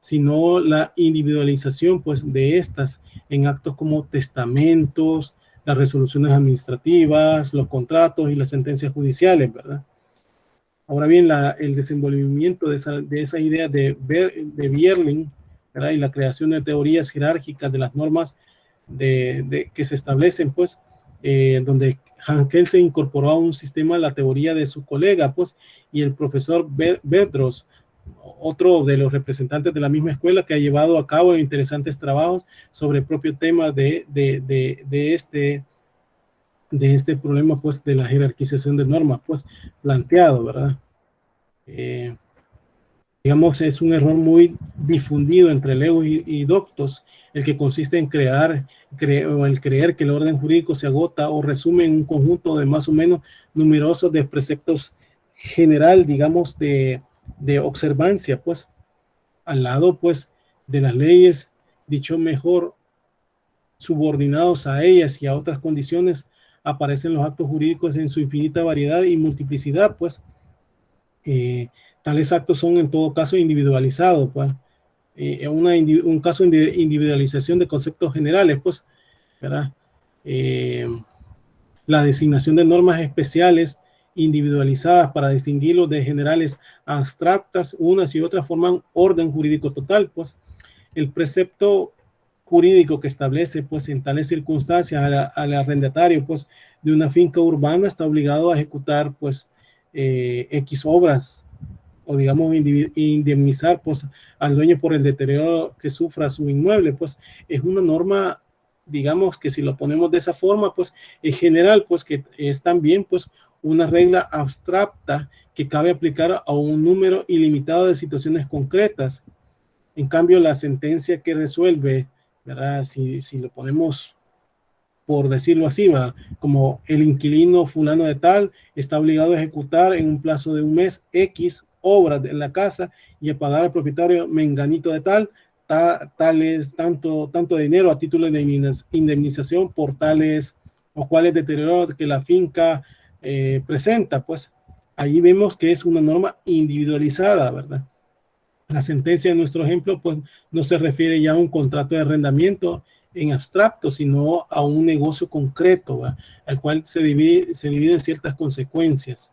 sino la individualización pues, de estas en actos como testamentos, las resoluciones administrativas, los contratos y las sentencias judiciales, ¿verdad? Ahora bien, el desenvolvimiento de esa idea de Bierling, ¿verdad? Y la creación de teorías jerárquicas de las normas que se establecen, pues, donde Hans Kelsen incorporó a un sistema la teoría de su colega, pues, y el profesor Bedros, otro de los representantes de la misma escuela que ha llevado a cabo interesantes trabajos sobre el propio tema de este problema, pues, de la jerarquización de normas, pues, planteado, ¿verdad? digamos, es un error muy difundido entre legos y doctos, el que consiste en creer que el orden jurídico se agota o resume en un conjunto de más o menos numerosos de preceptos general, digamos, de observancia, pues, al lado, pues, de las leyes, dicho mejor, subordinados a ellas y a otras condiciones, aparecen los actos jurídicos en su infinita variedad y multiplicidad, pues. Tales actos son en todo caso individualizados, pues. Un caso de individualización de conceptos generales, pues, ¿verdad? La designación de normas especiales individualizadas para distinguirlos de generales abstractas, unas y otras forman orden jurídico total, pues. El precepto jurídico que establece, pues, en tales circunstancias al arrendatario, pues, de una finca urbana está obligado a ejecutar, pues, X obras, o digamos indemnizar, pues, al dueño por el deterioro que sufra su inmueble, pues es una norma, digamos, que si lo ponemos de esa forma, pues en general, pues que es también, pues, una regla abstracta que cabe aplicar a un número ilimitado de situaciones concretas. En cambio, la sentencia que resuelve, ¿verdad? Si lo ponemos, por decirlo así, va, como el inquilino fulano de tal está obligado a ejecutar en un plazo de un mes X obras en la casa y a pagar al propietario menganito de tal, tales tanto dinero a título de indemnización por tales o cuales deterioros que la finca presenta, pues ahí vemos que es una norma individualizada, ¿verdad? La sentencia en nuestro ejemplo, pues, no se refiere ya a un contrato de arrendamiento en abstracto, sino a un negocio concreto, ¿va? Al cual se divide en ciertas consecuencias.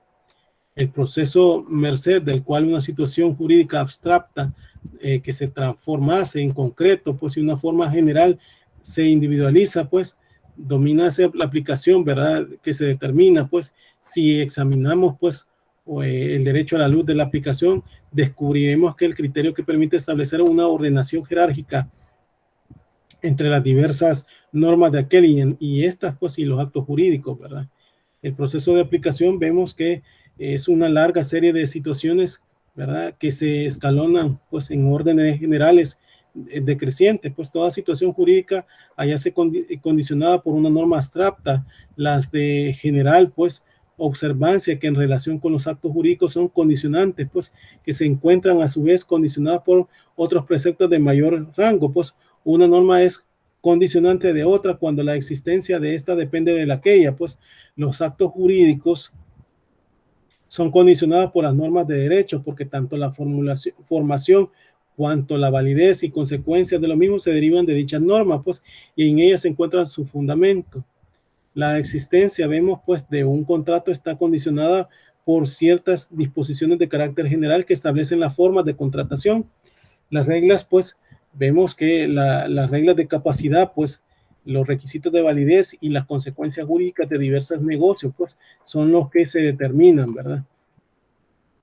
El proceso merced del cual una situación jurídica abstracta que se transformase en concreto, pues, y una forma general se individualiza, pues, domina la aplicación, ¿verdad? Que se determina, pues, si examinamos, pues, el derecho a la luz de la aplicación, descubriremos que el criterio que permite establecer una ordenación jerárquica entre las diversas normas de aquel y estas, pues, y los actos jurídicos, ¿verdad? El proceso de aplicación vemos que es una larga serie de situaciones, ¿verdad? Que se escalonan, pues, en órdenes generales decrecientes, pues toda situación jurídica haya se condicionada por una norma abstracta, las de general, pues, observancia que en relación con los actos jurídicos son condicionantes, pues, que se encuentran a su vez condicionadas por otros preceptos de mayor rango, pues una norma es condicionante de otra cuando la existencia de esta depende de la aquella, pues los actos jurídicos son condicionados por las normas de derecho, porque tanto la formación cuanto la validez y consecuencias de lo mismo se derivan de dichas normas, pues, y en ellas se encuentra su fundamento. La existencia, vemos, pues, de un contrato está condicionada por ciertas disposiciones de carácter general que establecen las formas de contratación. Las reglas, pues, vemos que las reglas de capacidad, pues, los requisitos de validez y las consecuencias jurídicas de diversos negocios, pues, son los que se determinan, ¿verdad?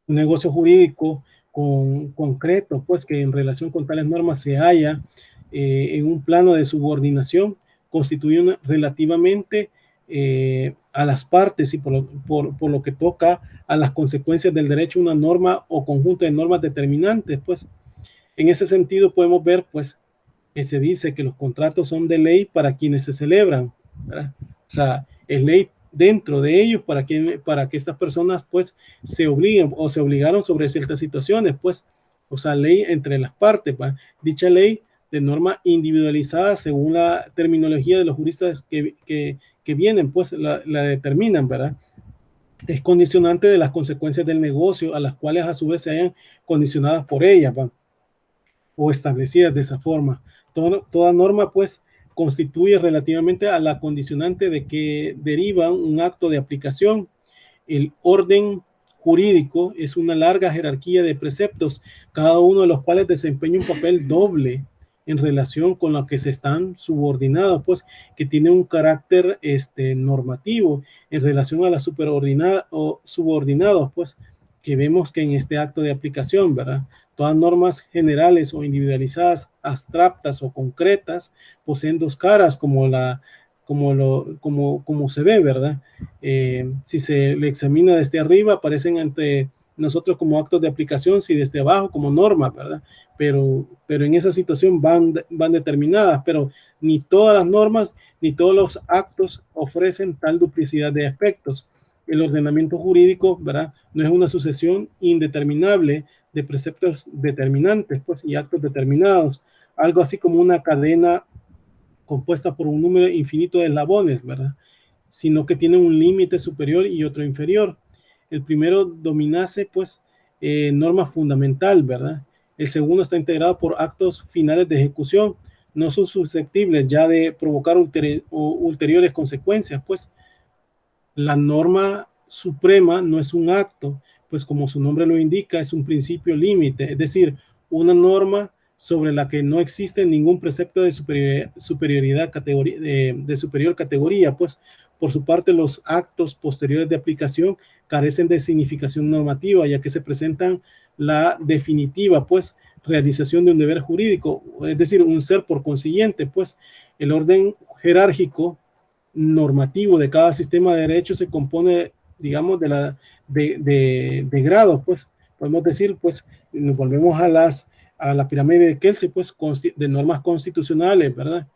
Un negocio jurídico concreto, pues, que en relación con tales normas se halla en un plano de subordinación, constituye relativamente a las partes y por lo que toca a las consecuencias del derecho una norma o conjunto de normas determinantes, pues. En ese sentido podemos ver, pues, que se dice que los contratos son de ley para quienes se celebran, ¿verdad? O sea, es ley dentro de ellos para que estas personas, pues, se obliguen o se obligaron sobre ciertas situaciones, pues, o sea, ley entre las partes, ¿verdad? Dicha ley de norma individualizada según la terminología de los juristas que vienen, pues, la determinan, ¿verdad? Es condicionante de las consecuencias del negocio a las cuales a su vez se hayan condicionadas por ellas, ¿verdad? O establecidas de esa forma. Toda norma, pues, constituye relativamente a la condicionante de que deriva un acto de aplicación. El orden jurídico es una larga jerarquía de preceptos, cada uno de los cuales desempeña un papel doble en relación con lo que se están subordinados, pues, que tiene un carácter normativo en relación a la superordinada o subordinados, pues, que vemos que en este acto de aplicación, ¿verdad? Todas normas generales o individualizadas, abstractas o concretas, poseen dos caras como se ve, ¿verdad? Si se le examina desde arriba, aparecen ante nosotros como actos de aplicación, si desde abajo como normas, ¿verdad? Pero en esa situación van determinadas, pero ni todas las normas ni todos los actos ofrecen tal duplicidad de aspectos. El ordenamiento jurídico, ¿verdad?, no es una sucesión indeterminable de preceptos determinantes, pues, y actos determinados, algo así como una cadena compuesta por un número infinito de eslabones, ¿verdad?, sino que tiene un límite superior y otro inferior. El primero dominase, pues, norma fundamental, ¿verdad? El segundo está integrado por actos finales de ejecución, no son susceptibles ya de provocar ulteriores consecuencias, pues. La norma suprema no es un acto, pues como su nombre lo indica, es un principio límite, es decir, una norma sobre la que no existe ningún precepto de superioridad categoría, de superior categoría, pues por su parte los actos posteriores de aplicación carecen de significación normativa, ya que se presentan la definitiva, pues, realización de un deber jurídico, es decir, un ser por consiguiente, pues el orden jerárquico normativo de cada sistema de derecho se compone, digamos, de grados, pues, podemos decir, pues, nos volvemos a la pirámide de Kelsey, pues, de normas constitucionales, ¿verdad?,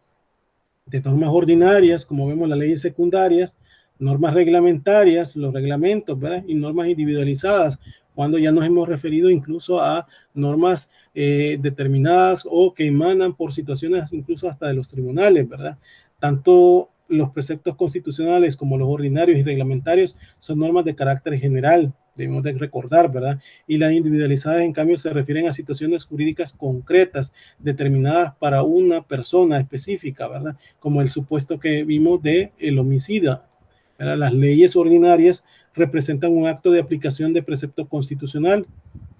de normas ordinarias, como vemos las leyes secundarias, normas reglamentarias, los reglamentos, ¿verdad?, y normas individualizadas, cuando ya nos hemos referido incluso a normas determinadas o que emanan por situaciones incluso hasta de los tribunales, ¿verdad? Tanto los preceptos constitucionales como los ordinarios y reglamentarios son normas de carácter general, debemos de recordar, ¿verdad? Y las individualizadas, en cambio, se refieren a situaciones jurídicas concretas, determinadas para una persona específica, ¿verdad? Como el supuesto que vimos de el homicida, ¿verdad? Las leyes ordinarias representan un acto de aplicación de precepto constitucional,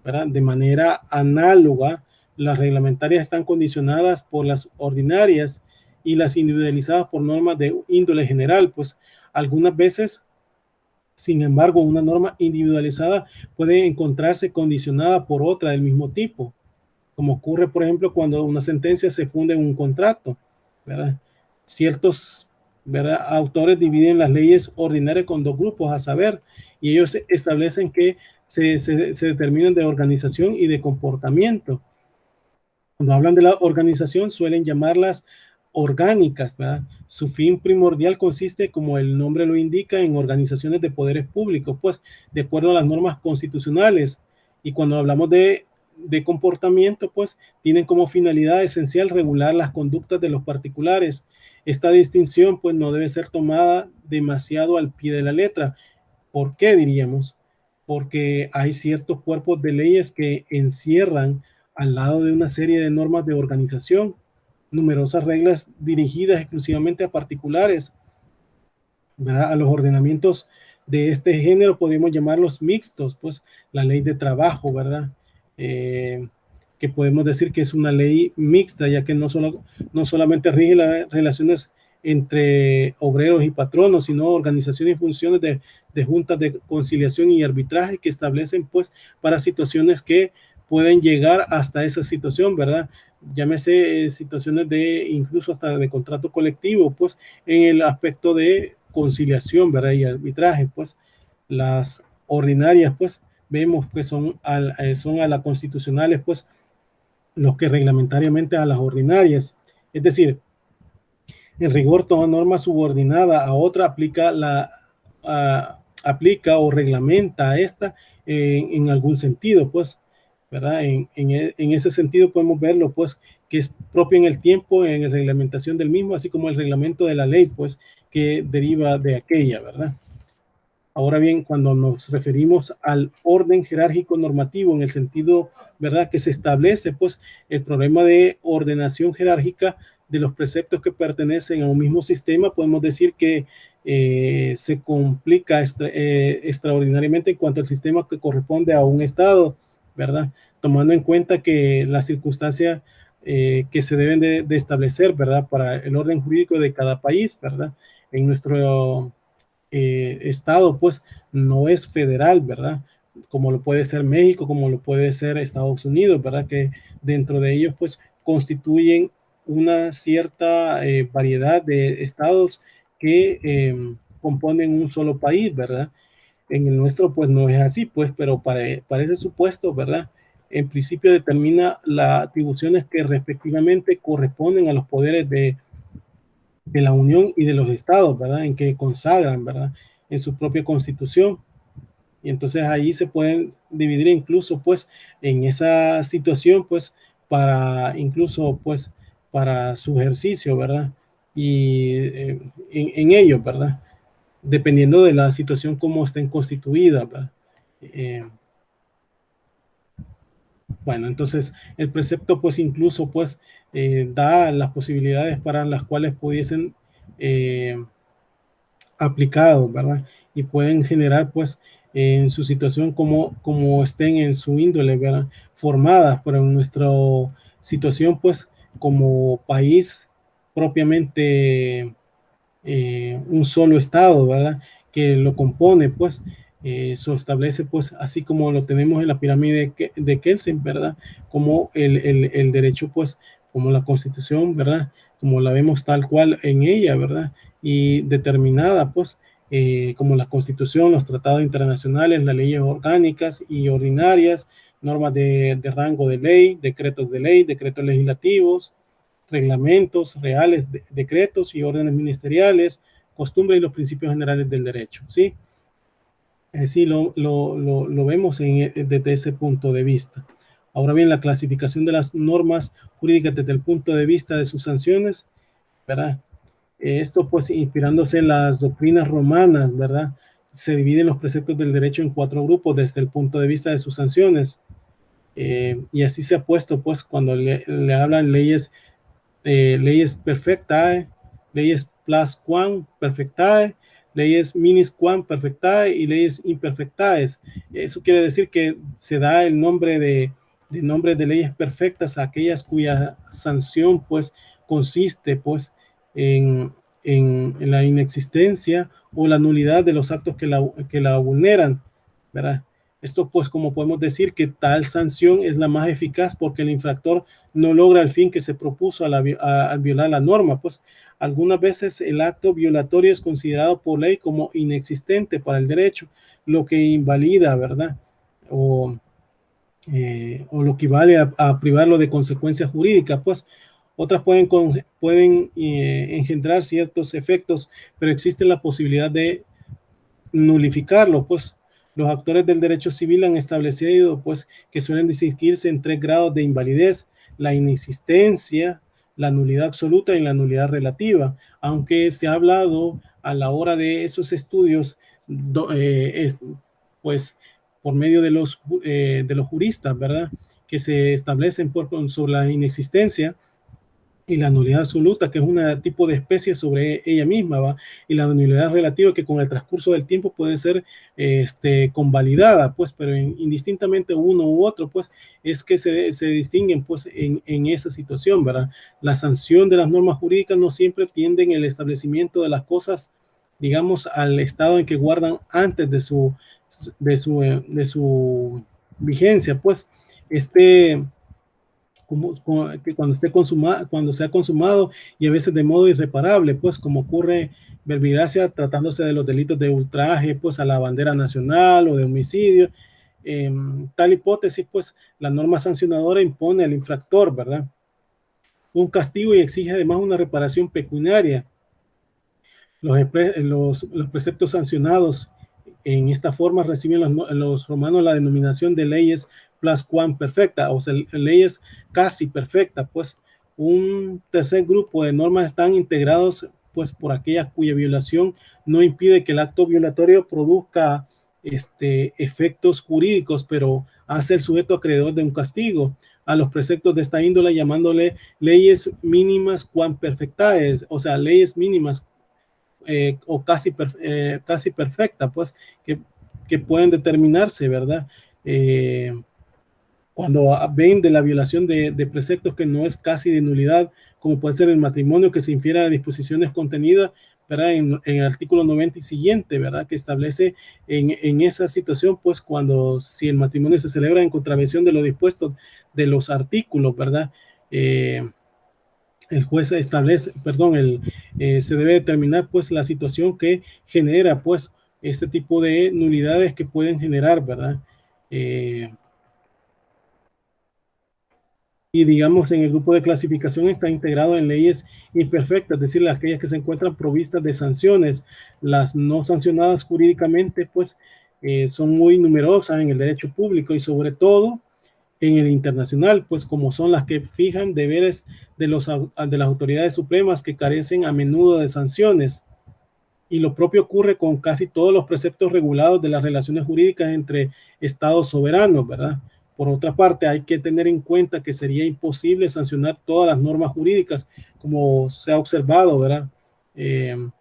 ¿verdad? De manera análoga, las reglamentarias están condicionadas por las ordinarias y las individualizadas por normas de índole general, pues algunas veces, sin embargo, una norma individualizada puede encontrarse condicionada por otra del mismo tipo, como ocurre, por ejemplo, cuando una sentencia se funda en un contrato, ¿verdad? Ciertos, ¿verdad?, autores dividen las leyes ordinarias con dos grupos, a saber, y ellos establecen que se determinan de organización y de comportamiento. Cuando hablan de la organización, suelen llamarlas orgánicas, ¿verdad? Su fin primordial consiste, como el nombre lo indica, en organizaciones de poderes públicos, pues, de acuerdo a las normas constitucionales. Y cuando hablamos de comportamiento, pues, tienen como finalidad esencial regular las conductas de los particulares. Esta distinción, pues, no debe ser tomada demasiado al pie de la letra. ¿Por qué, diríamos? Porque hay ciertos cuerpos de leyes que encierran, al lado de una serie de normas de organización, numerosas reglas dirigidas exclusivamente a particulares, ¿verdad? A los ordenamientos de este género podemos llamarlos mixtos, pues la ley de trabajo, ¿verdad? Que podemos decir que es una ley mixta, ya que no solamente rige las relaciones entre obreros y patronos, sino organizaciones y funciones de juntas de conciliación y arbitraje que establecen, pues, para situaciones que pueden llegar hasta esa situación, ¿verdad? Llámese situaciones de incluso hasta de contrato colectivo, pues, en el aspecto de conciliación, ¿verdad?, y arbitraje, pues. Las ordinarias, pues, vemos que son a las constitucionales, pues, los que reglamentariamente a las ordinarias. Es decir, en rigor, toda norma subordinada a otra aplica o reglamenta a esta en algún sentido, pues, ¿verdad? En ese sentido podemos verlo, pues, que es propio en el tiempo, en la reglamentación del mismo, así como el reglamento de la ley, pues, que deriva de aquella, ¿verdad? Ahora bien, cuando nos referimos al orden jerárquico normativo en el sentido, ¿verdad?, que se establece, pues, el problema de ordenación jerárquica de los preceptos que pertenecen a un mismo sistema, podemos decir que se complica extraordinariamente en cuanto al sistema que corresponde a un estado, ¿verdad? Tomando en cuenta que las circunstancias que se deben de establecer, ¿verdad?, para el orden jurídico de cada país, ¿verdad? En nuestro estado, pues, no es federal, ¿verdad? Como lo puede ser México, como lo puede ser Estados Unidos, ¿verdad? Que dentro de ellos, pues, constituyen una cierta variedad de estados que componen un solo país, ¿verdad? En el nuestro, pues no es así, pues, pero para ese supuesto, ¿verdad? En principio determina las atribuciones que respectivamente corresponden a los poderes de la Unión y de los estados, ¿verdad? En que consagran, ¿verdad? En su propia constitución. Y entonces ahí se pueden dividir incluso, pues, en esa situación, pues, para incluso, pues, para su ejercicio, ¿verdad? Y en ello, ¿verdad? Dependiendo de la situación como estén constituidas, ¿verdad? Eh, bueno, entonces el precepto, pues, incluso, pues, da las posibilidades para las cuales pudiesen aplicados, ¿verdad? Y pueden generar, pues, en su situación como estén en su índole, ¿verdad? Formadas, pero en nuestra situación, pues, como país propiamente un solo estado, ¿verdad? Que lo compone, pues, eso establece, pues, así como lo tenemos en la pirámide de Kelsen, ¿verdad? Como el derecho, pues, como la constitución, ¿verdad? Como la vemos tal cual en ella, ¿verdad? Y determinada, pues, como la constitución, los tratados internacionales, las leyes orgánicas y ordinarias, normas de rango de ley, decretos legislativos, reglamentos reales, decretos y órdenes ministeriales, costumbres y los principios generales del derecho, ¿sí? Sí, lo vemos desde ese punto de vista. Ahora bien, la clasificación de las normas jurídicas desde el punto de vista de sus sanciones, ¿verdad? Esto pues inspirándose en las doctrinas romanas, ¿verdad? Se dividen los preceptos del derecho en 4 grupos desde el punto de vista de sus sanciones. Y así se ha puesto pues cuando le hablan leyes perfectae, leyes plusquam perfectae, leyes minisquam perfectae y leyes imperfectaes. Eso quiere decir que se da el nombre de leyes perfectas a aquellas cuya sanción pues consiste pues en la inexistencia o la nulidad de los actos que la vulneran, ¿verdad? Esto pues como podemos decir que tal sanción es la más eficaz porque el infractor no logra el fin que se propuso al violar la norma, pues algunas veces el acto violatorio es considerado por ley como inexistente para el derecho, lo que invalida, ¿verdad? O lo que vale a privarlo de consecuencias jurídicas, pues otras pueden engendrar ciertos efectos, pero existe la posibilidad de nulificarlo, pues los actores del derecho civil han establecido pues que suelen distinguirse en 3 grados de invalidez: la inexistencia, la nulidad absoluta y la nulidad relativa, aunque se ha hablado a la hora de esos estudios pues por medio de los juristas, ¿verdad? Que se establecen sobre la inexistencia y la nulidad absoluta, que es un tipo de especie sobre ella misma, ¿va? Y la nulidad relativa, que con el transcurso del tiempo puede ser convalidada, pues, pero indistintamente uno u otro, pues, es que se distinguen, pues, en esa situación, ¿verdad? La sanción de las normas jurídicas no siempre tienden el establecimiento de las cosas, digamos, al estado en que guardan antes de su vigencia, pues, que cuando se ha consumado y a veces de modo irreparable, pues como ocurre verbigracia tratándose de los delitos de ultraje pues a la bandera nacional o de homicidio. Tal hipótesis, pues la norma sancionadora impone al infractor, ¿verdad? Un castigo y exige además una reparación pecuniaria. Los preceptos sancionados en esta forma reciben los romanos la denominación de leyes plusquam perfecta, o sea, leyes casi perfectas, pues un tercer grupo de normas están integrados pues por aquellas cuya violación no impide que el acto violatorio produzca efectos jurídicos, pero hace el sujeto acreedor de un castigo a los preceptos de esta índole, llamándole leyes mínimas quam perfectaes, o sea, leyes mínimas o casi perfecta, pues, que pueden determinarse, ¿verdad? Cuando ven de la violación de preceptos que no es casi de nulidad, como puede ser el matrimonio, que se infiere a disposiciones contenidas, ¿verdad? En el artículo 90 y siguiente, ¿verdad? Que establece en esa situación, pues, si el matrimonio se celebra en contravención de lo dispuesto de los artículos, ¿verdad? El juez establece, perdón, se debe determinar pues la situación que genera pues este tipo de nulidades que pueden generar, ¿verdad? Y digamos, en el grupo de clasificación está integrado en leyes imperfectas, es decir, aquellas que se encuentran provistas de sanciones. Las no sancionadas jurídicamente, pues, son muy numerosas en el derecho público y sobre todo en el internacional, pues como son las que fijan deberes de las autoridades supremas que carecen a menudo de sanciones. Y lo propio ocurre con casi todos los preceptos regulados de las relaciones jurídicas entre estados soberanos, ¿verdad? Por otra parte, hay que tener en cuenta que sería imposible sancionar todas las normas jurídicas, como se ha observado, ¿verdad? En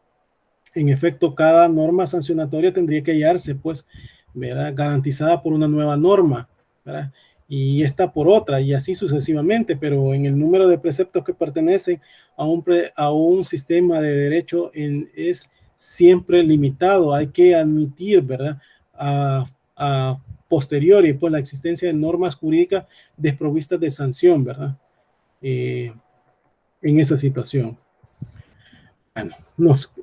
efecto, cada norma sancionatoria tendría que hallarse, pues, ¿verdad? Garantizada por una nueva norma, ¿verdad? Y esta por otra, y así sucesivamente, pero en el número de preceptos que pertenecen a un sistema de derecho es siempre limitado. Hay que admitir, ¿verdad? A posteriori, pues, la existencia de normas jurídicas desprovistas de sanción, ¿verdad? En esa situación. Bueno,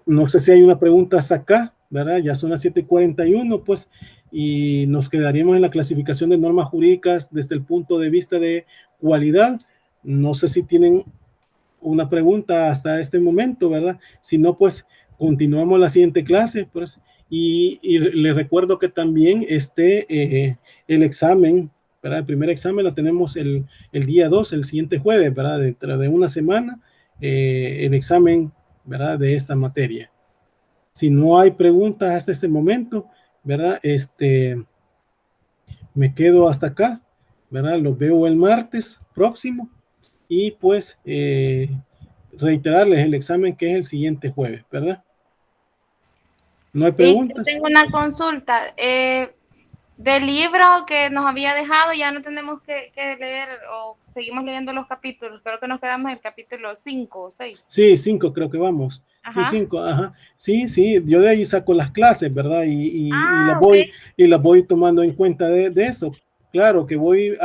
no sé si hay una pregunta hasta acá, ¿verdad? Ya son las 7:41, pues, y nos quedaríamos en la clasificación de normas jurídicas desde el punto de vista de cualidad. No sé si tienen una pregunta hasta este momento, ¿verdad? Si no, pues continuamos la siguiente clase, pues, y les recuerdo que también el examen, ¿verdad? El primer examen lo tenemos el día 2, el siguiente jueves, ¿verdad? Dentro de una semana, el examen, ¿verdad? De esta materia. Si no hay preguntas hasta este momento, ¿verdad? Me quedo hasta acá, ¿verdad? Los veo el martes próximo y pues reiterarles el examen que es el siguiente jueves, ¿verdad? ¿No hay Sí, yo preguntas? tengo una consulta. Del libro que nos había dejado, ya no tenemos que leer o seguimos leyendo los capítulos. Creo que nos quedamos en el capítulo 5 o 6. Sí, 5 creo que vamos. Sí, Ajá. 5, ajá. Sí, yo de ahí saco las clases, ¿verdad? Y Ok. las voy tomando en cuenta de eso. Claro que voy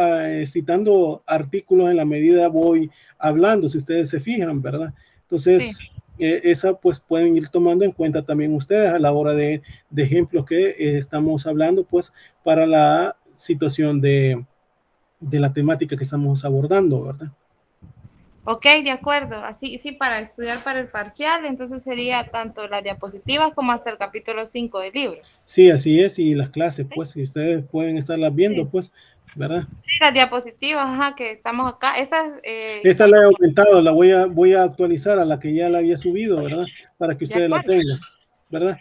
citando artículos en la medida voy hablando, si ustedes se fijan, ¿verdad? Entonces, Sí. esa pues pueden ir tomando en cuenta también ustedes a la hora de ejemplos que estamos hablando, pues para la situación de la temática que estamos abordando, ¿verdad? Ok, de acuerdo. Así, sí, para estudiar para el parcial, entonces sería tanto las diapositivas como hasta el capítulo 5 del libro. Sí, así es, y las clases, pues, si ustedes pueden estarlas viendo, Sí. pues, ¿verdad? Sí, las diapositivas, ajá, que estamos acá. Esas Esta están la he como... aumentado, voy a actualizar a la que ya la había subido, ¿verdad? Para que De ustedes la acuerdo. tengan, ¿verdad?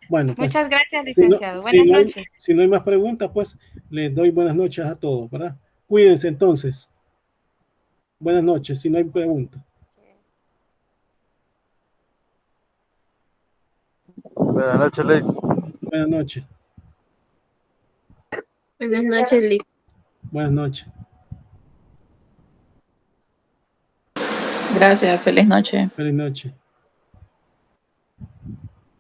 Bueno, pues, Muchas gracias, licenciado. si Buenas no hay, noches. si no hay más preguntas, pues, les doy buenas noches a todos, ¿verdad? Cuídense entonces. Buenas noches, si no hay preguntas. Buenas noches, Ley. Buenas noches. Buenas noches, Liz. Buenas noches. Gracias, feliz noche. Feliz noche.